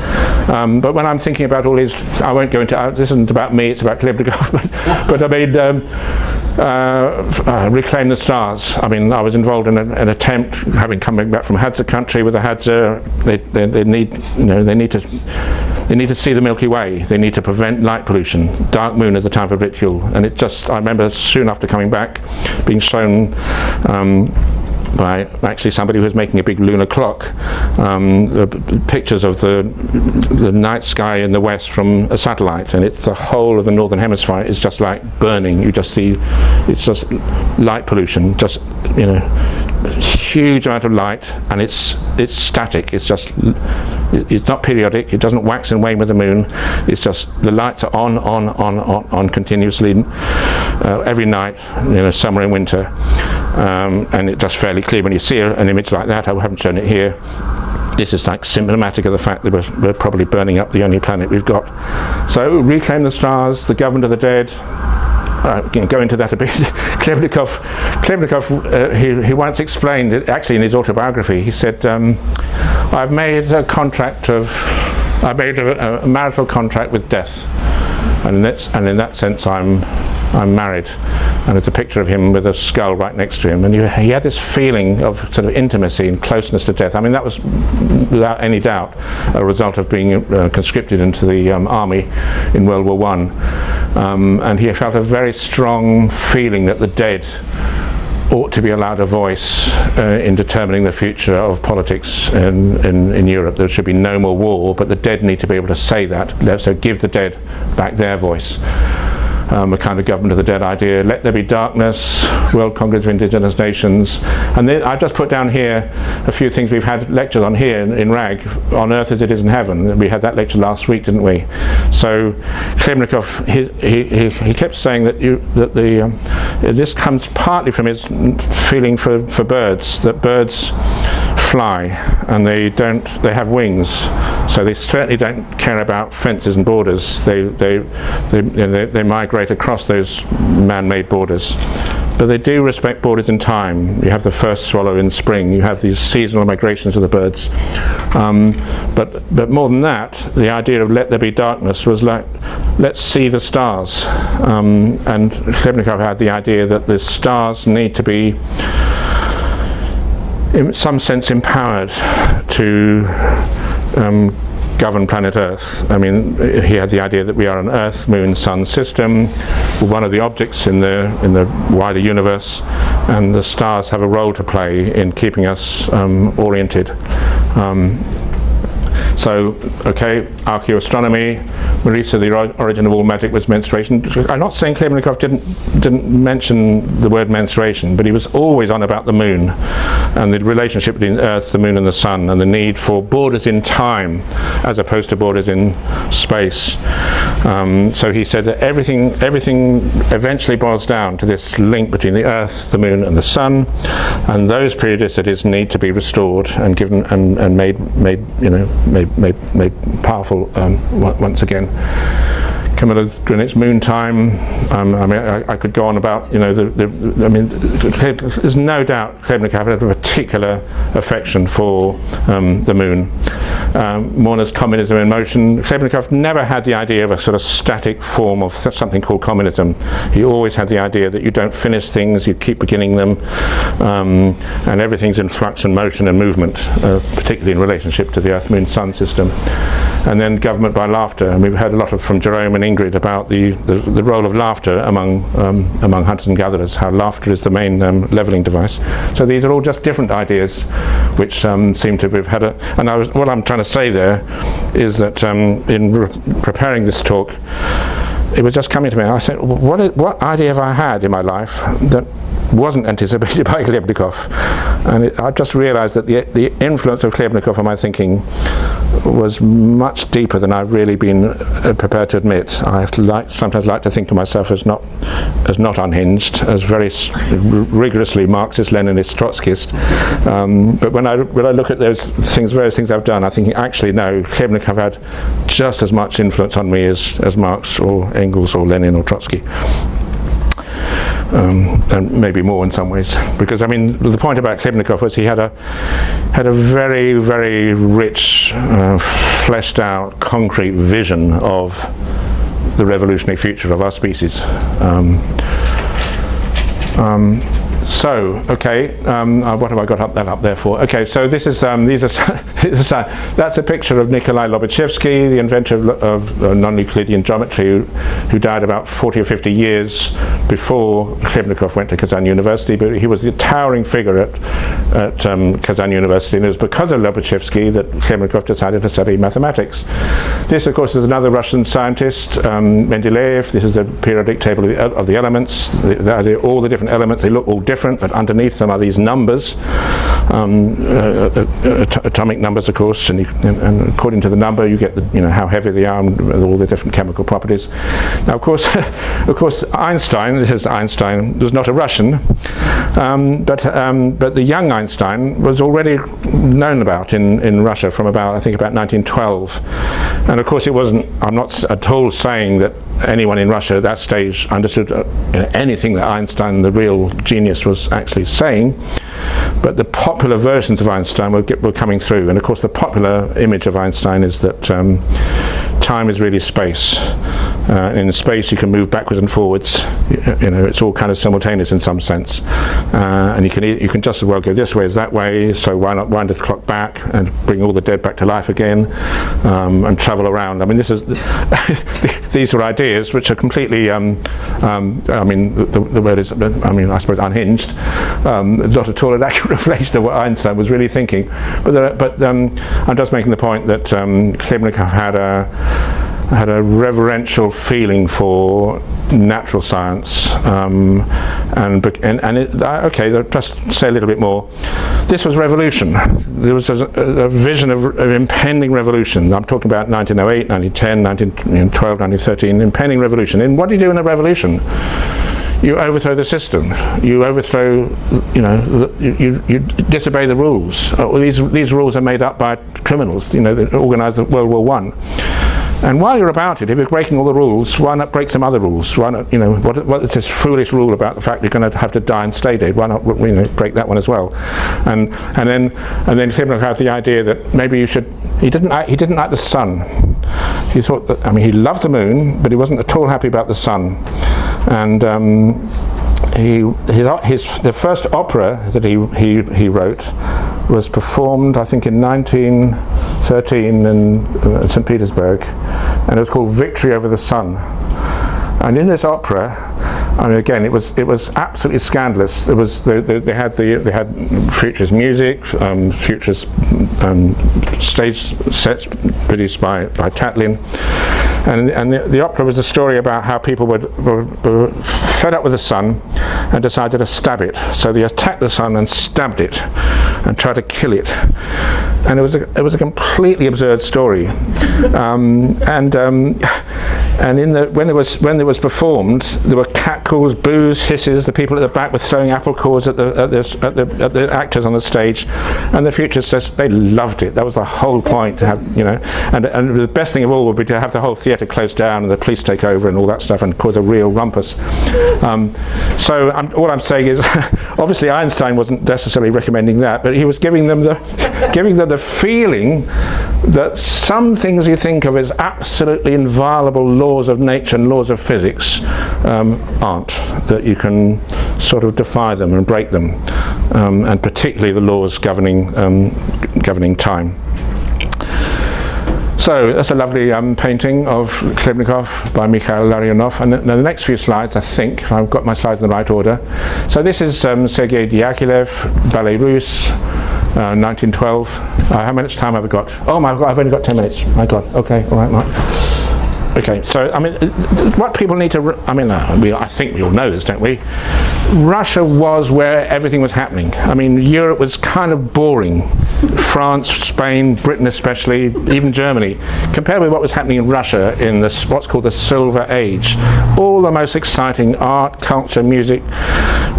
But when I'm thinking about all these, I won't go into. This isn't about me; it's about Khlebnikov. But I made Reclaim the Stars. I mean, I was involved in an attempt, coming back from Hadza country with the Hadza. They need to see the Milky Way. They need to prevent light pollution. Dark moon is a time for ritual, and I remember soon after coming back, being shown by actually somebody who was making a big lunar clock, pictures of the night sky in the west from a satellite, and it's the whole of the northern hemisphere is just like burning. You just see, it's just light pollution, just huge amount of light, and it's static. It's not periodic. It doesn't wax and wane with the moon. It's just the lights are on continuously every night, summer and winter, and it's just fairly clear when you see an image like that. I haven't shown it here. This is like symptomatic of the fact that we're probably burning up the only planet we've got. So Reclaim the Stars, the Government of the Dead. Go into that a bit. Khlebnikov, he once explained it, actually in his autobiography. He said, "I've made a marital contract with death, and in that sense, I'm married." and there's a picture of him with a skull right next to him, and he had this feeling of sort of intimacy and closeness to death. I mean, that was without any doubt a result of being conscripted into the army in World War I, and he felt a very strong feeling that the dead ought to be allowed a voice in determining the future of politics in Europe. There should be no more war, but the dead need to be able to say that. So give the dead back their voice. A kind of government of the dead idea. Let there be darkness, World Congress of Indigenous Nations. And then I've just put down here a few things we've had lectures on here in RAG, on Earth as it is in Heaven. We had that lecture last week, didn't we? So Khlebnikov, he kept saying that this comes partly from his feeling for birds, that birds fly and they have wings, so they certainly don't care about fences and borders. They migrate across those man-made borders, but they do respect borders in time. You have the first swallow in spring, you have these seasonal migrations of the birds, but more than that, the idea of let there be darkness was like, let's see the stars, and Khlebnikov had the idea that the stars need to be in some sense empowered to govern planet Earth. I mean, he had the idea that we are an Earth, Moon, Sun system, one of the objects in the wider universe, and the stars have a role to play in keeping us oriented. So, okay, archaeoastronomy, Marisa, the origin of all magic was menstruation. I'm not saying Khlebnikov didn't mention the word menstruation, but he was always on about the moon and the relationship between Earth, the moon and the sun, and the need for borders in time as opposed to borders in space. So he said that everything eventually boils down to this link between the Earth, the moon and the sun, and those periodicities need to be restored and given and made powerful once again. Camilla Greenwich Moon Time. I mean, I could go on about, there's no doubt Khlebnikov had a particular affection for the moon. Mourner's Communism in Motion. Khlebnikov never had the idea of a sort of static form of something called communism. He always had the idea that you don't finish things, you keep beginning them, and everything's in flux and motion and movement, particularly in relationship to the Earth, Moon, Sun system. And then government by laughter, and we've heard a lot from Jerome and Ingrid about the role of laughter among hunters and gatherers, how laughter is the main levelling device. So these are all just different ideas which seem to have had what I'm trying to say there is that in preparing this talk, it was just coming to me. I said, what idea have I had in my life that wasn't anticipated by Khlebnikov? And I just realized that the influence of Khlebnikov on my thinking was much deeper than I've really been prepared to admit. I sometimes like to think of myself as not unhinged, as very rigorously Marxist, Leninist, Trotskyist. But when I look at those things, various things I've done, I'm thinking, actually no, Khlebnikov had just as much influence on me as Marx or Engels or Lenin or Trotsky. And maybe more in some ways, because I mean the point about Khlebnikov was he had a very, very rich, fleshed out, concrete vision of the revolutionary future of our species. So, okay, what have I got that up there for? Okay, so this is that's a picture of Nikolai Lobachevsky, the inventor of non-Euclidean geometry, who died about 40 or 50 years before Khlebnikov went to Kazan University. But he was the towering figure at Kazan University, and it was because of Lobachevsky that Khlebnikov decided to study mathematics. This, of course, is another Russian scientist, Mendeleev. This is the periodic table of the elements. All the different elements, they look all different, but underneath them are these numbers, atomic numbers, of course, and according to the number you get how heavy they are and all the different chemical properties. Now, of course, Einstein. This is Einstein. Was not a Russian, but the young Einstein was already known about in Russia from I think about 1912, and of course it wasn't. I'm not at all saying that anyone in Russia at that stage understood anything that Einstein, the real genius, was actually saying, but the popular versions of Einstein were coming through, and of course the popular image of Einstein is that time is really space, In space, you can move backwards and forwards. It's all kind of simultaneous in some sense, and you can just as well go this way as that way. So why not wind the clock back and bring all the dead back to life again, and travel around? I mean, these are ideas which are completely. I mean, the word is. I suppose unhinged. Not at all an accurate reflection of what Einstein was really thinking. But I'm just making the point that Khlebnikov had a reverential feeling for natural science, okay, just say a little bit more. This was revolution. There was a vision of impending revolution. I'm talking about 1908, 1910, 1912, 1913, impending revolution. And what do you do in a revolution? You overthrow the system. You overthrow, you disobey the rules. These rules are made up by criminals, that organised World War I. And while you're about it, if you're breaking all the rules, why not break some other rules? Why not, what is this foolish rule about the fact you're going to have to die and stay dead? Why not, break that one as well? And then Khlebnikov had the idea that maybe you should. He didn't like the sun. He thought that, he loved the moon, but he wasn't at all happy about the sun. And the first opera that he wrote was performed, I think, in 1913 in St. Petersburg, and it was called Victory Over the Sun. And in this opera, again, it was absolutely scandalous. It was they had Futurist music, Futurist stage sets produced by Tatlin, and the opera was a story about how people were fed up with the sun and decided to stab it. So they attacked the sun and stabbed it and tried to kill it. And it was a completely absurd story. When it was performed, there were catcalls, boos, hisses. The people at the back were throwing apple cores at the actors on the stage, and the Futurists they loved it. That was the whole point. To have, and the best thing of all would be to have the whole theatre closed down and the police take over and all that stuff and cause a real rumpus. All I'm saying is, obviously Einstein wasn't necessarily recommending that, but he was giving them the feeling that some things you think of as absolutely inviolable laws of nature and laws of physics aren't, that you can sort of defy them and break them, and particularly the laws governing time. So that's a lovely painting of Khlebnikov by Mikhail Larionov, and the next few slides, I think, if I've got my slides in the right order. So this is Sergei Diaghilev, Ballet Russe, 1912. How much time have I got? Oh my God, I've only got 10 minutes. My God, okay, all right, Mark. Okay, so what people need to, I think we all know this, don't we? Russia was where everything was happening. Europe was kind of boring. France, Spain, Britain especially, even Germany, compared with what was happening in Russia in what's called the Silver Age. All the most exciting art, culture, music.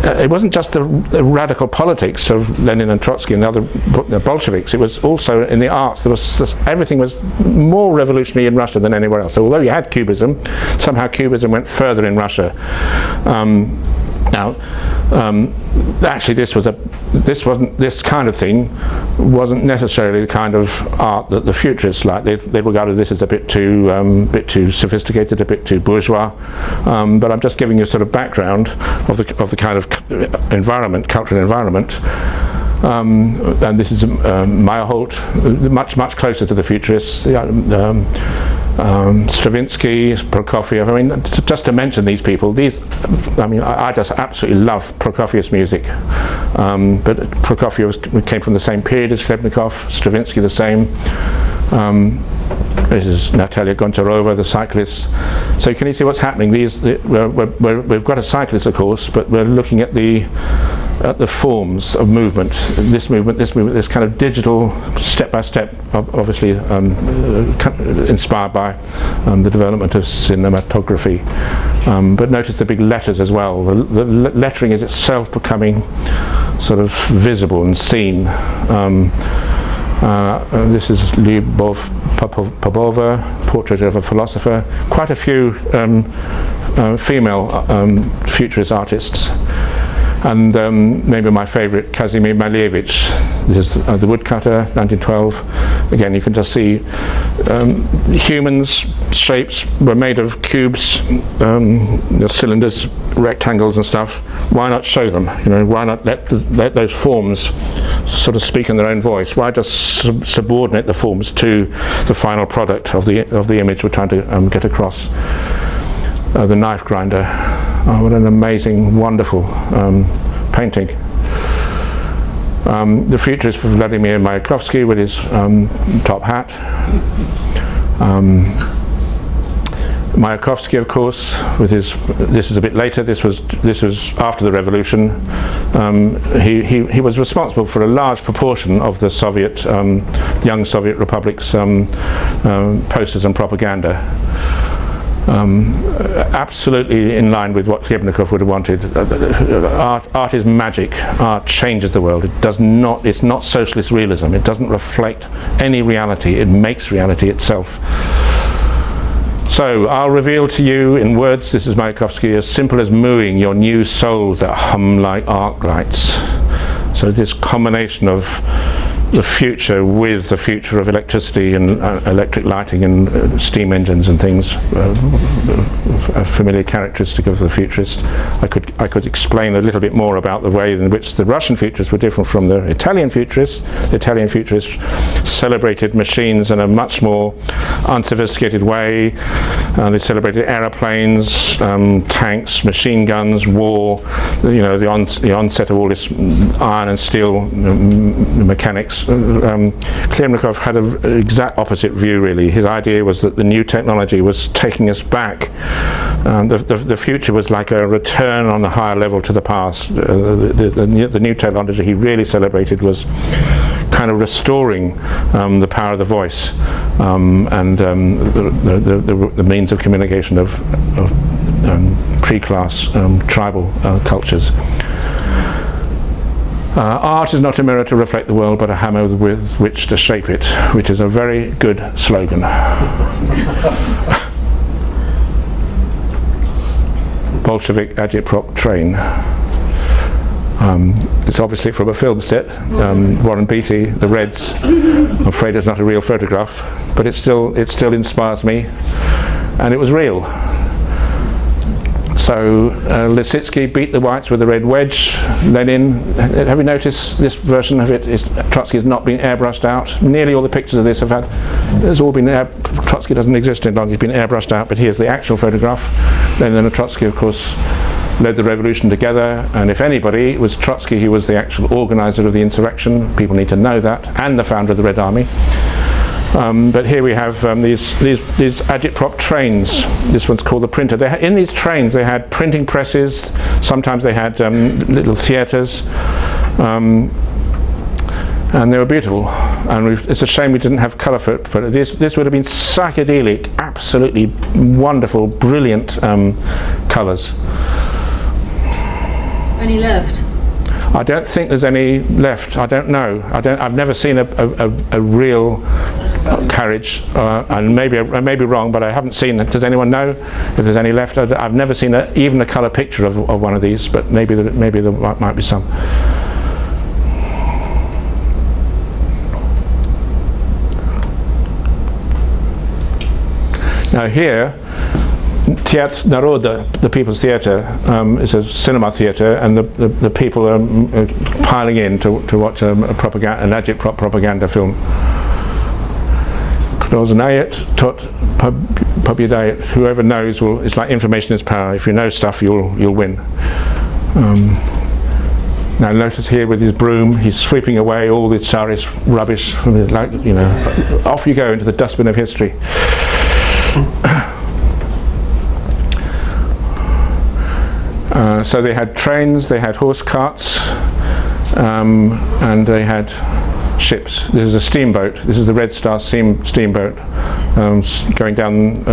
It wasn't just the radical politics of Lenin and Trotsky and the Bolsheviks. It was also in the arts. Everything was more revolutionary in Russia than anywhere else. So although you had Cubism, somehow Cubism went further in Russia. Actually, this kind of thing wasn't necessarily the kind of art that the Futurists liked. They regarded this as a bit too sophisticated, a bit too bourgeois. But I'm just giving you a sort of background of the kind of environment, cultural environment. And this is Meyerhold, much closer to the Futurists. Stravinsky, Prokofiev. Just to mention these people, I just absolutely love Prokofiev's music. But Prokofiev came from the same period as Khlebnikov, Stravinsky the same. This is Natalia Goncharova, the cyclist. So can you see what's happening? We've got a cyclist, of course, but we're looking at the forms of movement. This kind of digital, step by step, obviously inspired by the development of cinematography. But notice the big letters as well. The lettering is itself becoming sort of visible and seen. This is Lyubov Popova, Portrait of a Philosopher. Quite a few female futurist artists. And maybe my favourite, Kazimir Malevich. This is the woodcutter, 1912. Again, you can just see humans' shapes were made of cubes, cylinders, rectangles and stuff. Why not show them? Why not let those forms sort of speak in their own voice? Why just subordinate the forms to the final product of the image we're trying to get across? The knife grinder. Oh, what an amazing, wonderful painting. The futurist for Velimir Mayakovsky with his top hat. Mayakovsky, of course, with his. This is a bit later. This was after the revolution. He was responsible for a large proportion of the Soviet young Soviet republics' posters and propaganda. Absolutely in line with what Khlebnikov would have wanted. Art is magic. Art changes the world. It does not. It's not socialist realism. It doesn't reflect any reality. It makes reality itself. So I'll reveal to you in words, this is Mayakovsky, as simple as mooing your new souls that hum like arc lights. So this combination of the future with the future of electricity and electric lighting and steam engines and things, a familiar characteristic of the futurist. I could explain a little bit more about the way in which the Russian futurists were different from the Italian futurists. The Italian futurists celebrated machines in a much more unsophisticated way. They celebrated aeroplanes, tanks, machine guns, war. The onset of all this iron and steel mechanics. Khlebnikov had an exact opposite view, really. His idea was that the new technology was taking us back. The future was like a return on a higher level to the past. The new technology he really celebrated was kind of restoring the power of the voice and the means of communication of pre-class tribal cultures. Art is not a mirror to reflect the world, but a hammer with which to shape it, which is a very good slogan. Bolshevik agitprop train. It's obviously from a film set. Warren Beatty, The Reds. I'm afraid it's not a real photograph, but it still inspires me, and it was real. So Lisitsky beat the whites with a red wedge. Lenin, have you noticed this version of it? Trotsky has not been airbrushed out. Nearly all the pictures of this have had. There's all been Trotsky doesn't exist any longer. He's been airbrushed out. But here's the actual photograph. Lenin and Trotsky, of course, led the revolution together. And if anybody, it was Trotsky who was the actual organizer of the insurrection. People need to know that, and the founder of the Red Army. But here we have these agitprop trains. This one's called the printer. In these trains they had printing presses, sometimes they had little theatres, and they were beautiful. And it's a shame we didn't have colour for it, but this would have been psychedelic, absolutely wonderful, brilliant colours. Any left? I don't think there's any left. I don't know. I've never seen a real carriage, and maybe I may be wrong, but I haven't seen it. Does anyone know if there's any left? I've never seen even a colour picture of one of these, but maybe there might be some. Now here, Teatr Naroda, the People's Theatre, is a cinema theatre, and the people are piling in to watch an agitprop propaganda film. Tot Pobjedayet. Whoever knows it's like information is power. If you know stuff, you'll win. Now notice here with his broom, he's sweeping away all the Tsarist rubbish. Off you go into the dustbin of history. So they had trains, they had horse carts, and they had ships. This is a steamboat. This is the Red Star steamboat going down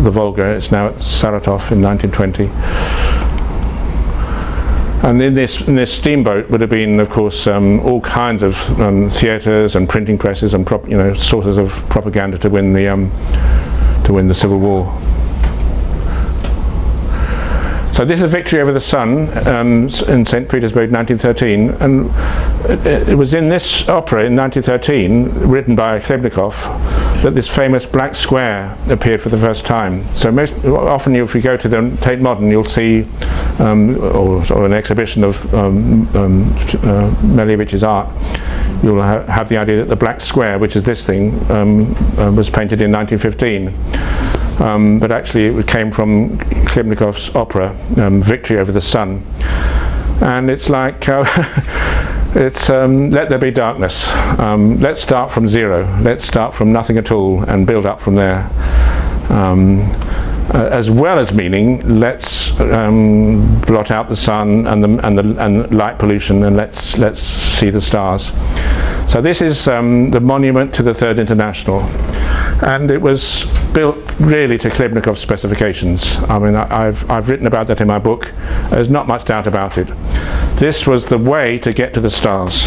the Volga. It's now at Saratov in 1920. And in this steamboat would have been, of course, all kinds of theatres and printing presses and sources of propaganda to win the Civil War. So this is Victory Over the Sun in St. Petersburg, 1913, and it was in this opera in 1913, written by Khlebnikov, that this famous black square appeared for the first time. So often if you go to the Tate Modern, you'll see or an exhibition of Melevich's art, you'll have the idea that the black square, which is this thing, was painted in 1915. But actually it came from Khlebnikov's opera, Victory Over the Sun. And it's like, it's let there be darkness. Let's start from zero. Let's start from nothing at all and build up from there. As well as meaning, let's blot out the sun and light pollution, and let's see the stars. So this is the monument to the Third International, and it was built really to Khlebnikov's specifications. I mean, I've written about that in my book. There's not much doubt about it. This was the way to get to the stars.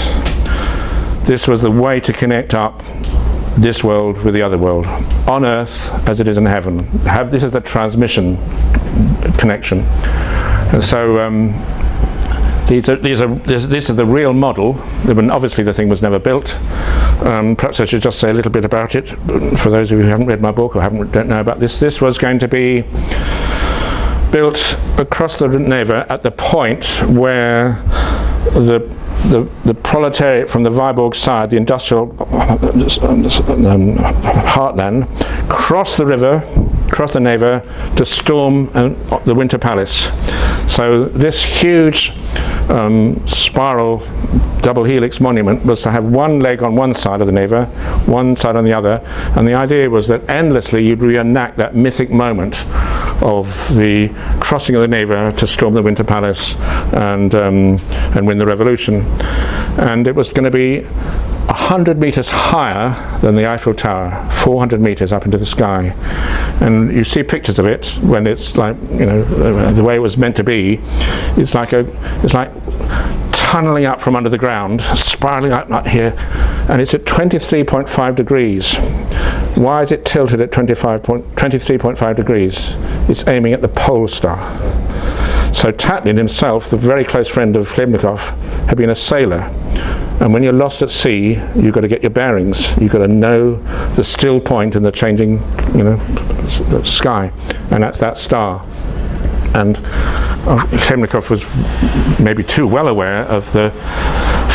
This was the way to connect up this world with the other world, on earth as it is in heaven. This is the transmission connection. And so this is the real model. Obviously the thing was never built. Perhaps I should just say a little bit about it for those of you who haven't read my book or don't know about this. This was going to be built across the Neva at the point where the proletariat from the Viborg side, the industrial heartland, crossed the river, crossed the Neva to storm the Winter Palace. So this huge spiral double helix monument was to have one leg on one side of the Neva, one side on the other, and the idea was that endlessly you'd reenact that mythic moment of the crossing of the Neva to storm the Winter Palace and win the revolution. And it was going to be 100 meters higher than the Eiffel Tower, 400 meters up into the sky. And you see pictures of it when it's like, you know, the way it was meant to be. It's like tunneling up from under the ground, spiraling up here, and it's at 23.5 degrees. Why is it tilted at 23.5 degrees? It's aiming at the pole star. So Tatlin himself, the very close friend of Khlebnikov, had been a sailor. And when you're lost at sea, you've got to get your bearings. You've got to know the still point in the changing, you know, sky, and that's that star. And Khlebnikov was maybe too well aware of the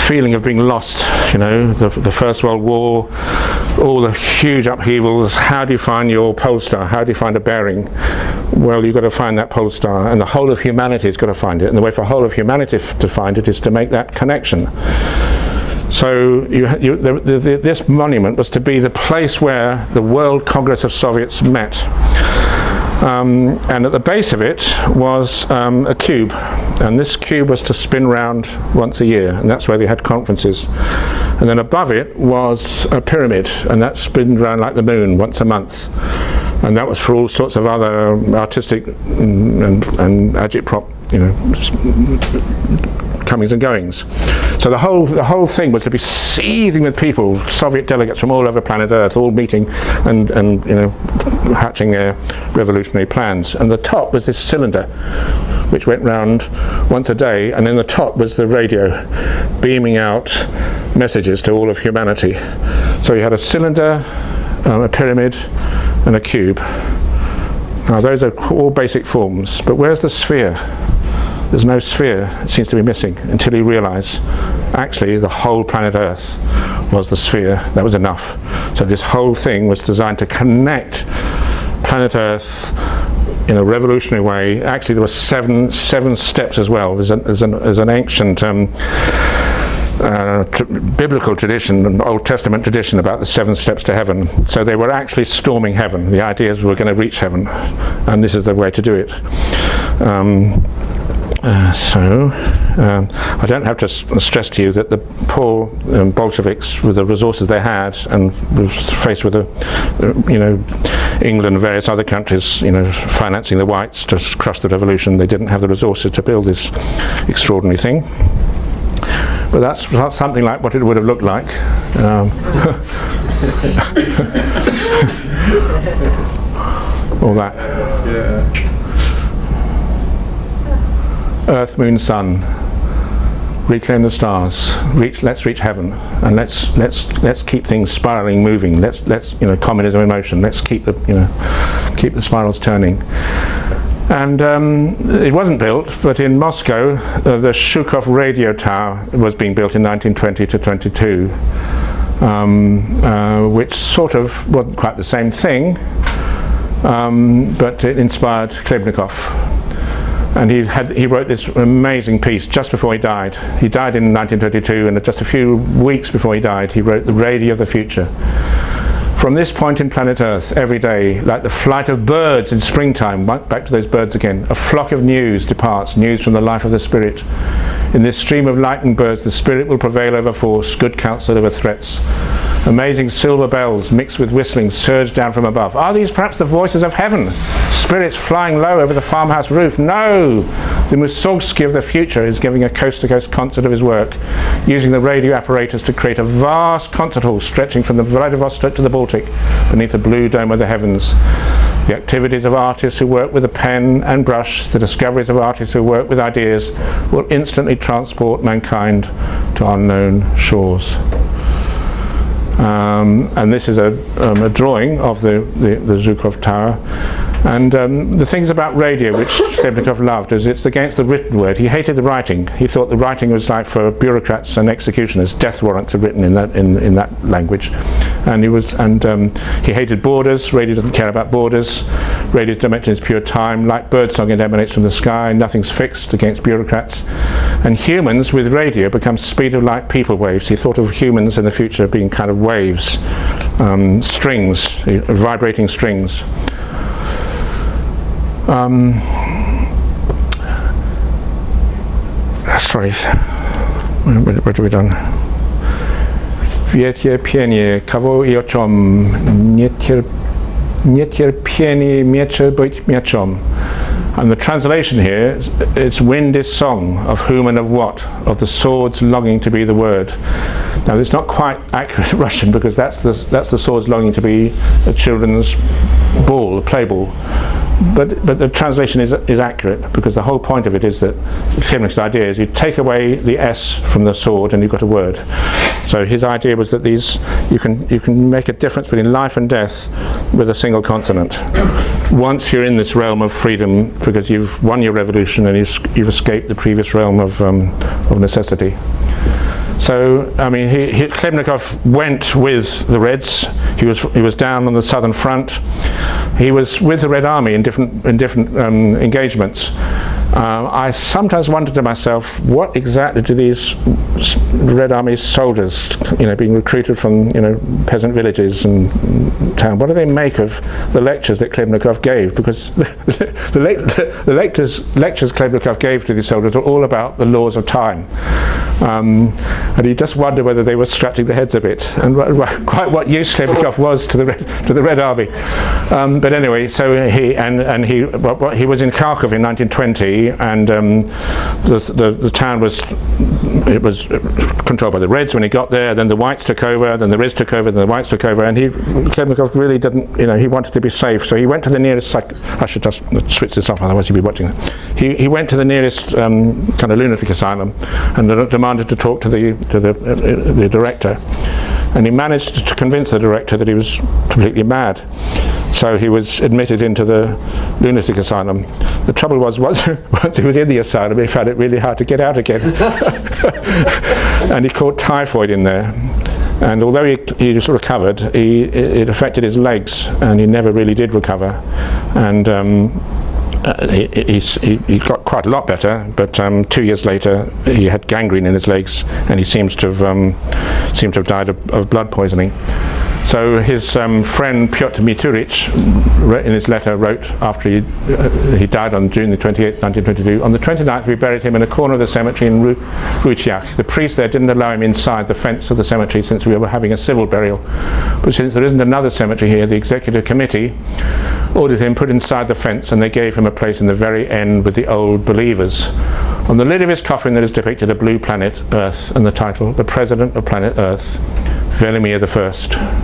feeling of being lost. You know, the First World War, all the huge upheavals. How do you find your pole star? How do you find a bearing? Well, you've got to find that pole star, and the whole of humanity has got to find it. And the way for the whole of humanity to find it is to make that connection. So this monument was to be the place where the World Congress of Soviets met. And at the base of it was a cube, and this cube was to spin round once a year, and that's where they had conferences. And then above it was a pyramid, and that spun round like the moon once a month. And that was for all sorts of other artistic and agitprop, you know, comings and goings. So the whole thing was to be seething with people, Soviet delegates from all over planet Earth, all meeting and you know, hatching their revolutionary plans. And the top was this cylinder, which went round once a day, and in the top was the radio, beaming out messages to all of humanity. So you had a cylinder, a pyramid, and a cube. Now those are all basic forms, but where's the sphere? There's no sphere. It seems to be missing, until you realise actually the whole planet Earth was the sphere. That was enough. So this whole thing was designed to connect planet Earth in a revolutionary way. Actually there were seven steps as well. There's an ancient biblical tradition, an Old Testament tradition about the 7 steps to heaven. So they were actually storming heaven. The idea is we're going to reach heaven, and this is the way to do it. I don't have to stress to you that the poor Bolsheviks, with the resources they had, and was faced with you know, England and various other countries, you know, financing the whites to crush the revolution, they didn't have the resources to build this extraordinary thing. But that's something like what it would have looked like. All that. Yeah. Earth, Moon, Sun. Reclaim the stars. Let's reach heaven, and let's keep things spiraling, moving. Let's communism in motion. Let's keep the spirals turning. And it wasn't built, but in Moscow, the Zhukov radio tower was being built in 1920 to 22, which sort of wasn't quite the same thing, but it inspired Khlebnikov. And he wrote this amazing piece just before he died. He died in 1922, and just a few weeks before he died, he wrote The Radio of the Future. From this point in planet Earth, every day, like the flight of birds in springtime, back to those birds again, a flock of news departs, news from the life of the spirit. In this stream of light and birds, the spirit will prevail over force, good counsel over threats. Amazing silver bells mixed with whistling surge down from above. Are these perhaps the voices of heaven? Spirits flying low over the farmhouse roof? No! The Mussorgsky of the future is giving a coast-to-coast concert of his work, using the radio apparatus to create a vast concert hall stretching from the Vladivostok to the Baltic, beneath the blue dome of the heavens. The activities of artists who work with a pen and brush, the discoveries of artists who work with ideas, will instantly transport mankind to unknown shores. And this is a drawing of the Zhukov Tower. And the things about radio which Khlebnikov loved is it's against the written word. He hated the writing. He thought the writing was like for bureaucrats and executioners. Death warrants are written in that language. And he hated borders. Radio doesn't care about borders. Radio's dimension is pure time. Like birdsong, it emanates from the sky. Nothing's fixed against bureaucrats. And humans with radio become speed of light people waves. He thought of humans in the future being kind of waves, strings, vibrating strings. Sorry, what have we done? Niecierpienie, kogo I o czym, niecierpienie miecze być mieczem. And the translation here, it's wind is song, of whom and of what, of the swords longing to be the word. Now it's not quite accurate Russian, because that's the swords longing to be a children's ball, a play ball. But the translation is accurate, because the whole point of it is that Khlebnikov's idea is you take away the S from the sword and you've got a word. So his idea was that you can make a difference between life and death with a single consonant. Once you're in this realm of freedom, because you've won your revolution and you've escaped the previous realm of necessity. So, I mean, Khlebnikov went with the Reds. He was down on the southern front. He was with the Red Army in different engagements. I sometimes wondered to myself, what exactly do these Red Army soldiers, being recruited from peasant villages and town, what do they make of the lectures that Khlebnikov gave? Because the lectures Khlebnikov gave to these soldiers were all about the laws of time. And he just wondered whether they were scratching their heads a bit, and quite what use Khlebnikov was to the Red Army. But anyway, so he was in Kharkov in 1920, and the town was controlled by the Reds when he got there. Then the Whites took over. Then the Reds took over. Then the Whites took over. And Khlebnikov really didn't. He wanted to be safe, so he went to the nearest. I should just switch this off, otherwise he'd be watching it. He went to the nearest kind of lunatic asylum and demanded to talk to the director, and he managed to convince the director that he was completely mad. So he was admitted into the lunatic asylum. The trouble was, once he was in the asylum, he found it really hard to get out again. And he caught typhoid in there. And although he just recovered, it affected his legs, and he never really did recover. And he got quite a lot better, but 2 years later he had gangrene in his legs, and he seems to have died of blood poisoning. So his friend Pyotr Miturich, in his letter, wrote after he died on June the 28th, 1922, on the 29th we buried him in a corner of the cemetery in Ruchiach. The priest there didn't allow him inside the fence of the cemetery since we were having a civil burial. But since there isn't another cemetery here, the executive committee ordered him put inside the fence, and they gave him a place in the very end with the old believers. On the lid of his coffin there is depicted a blue planet, Earth, and the title, The President of Planet Earth, Velimir I.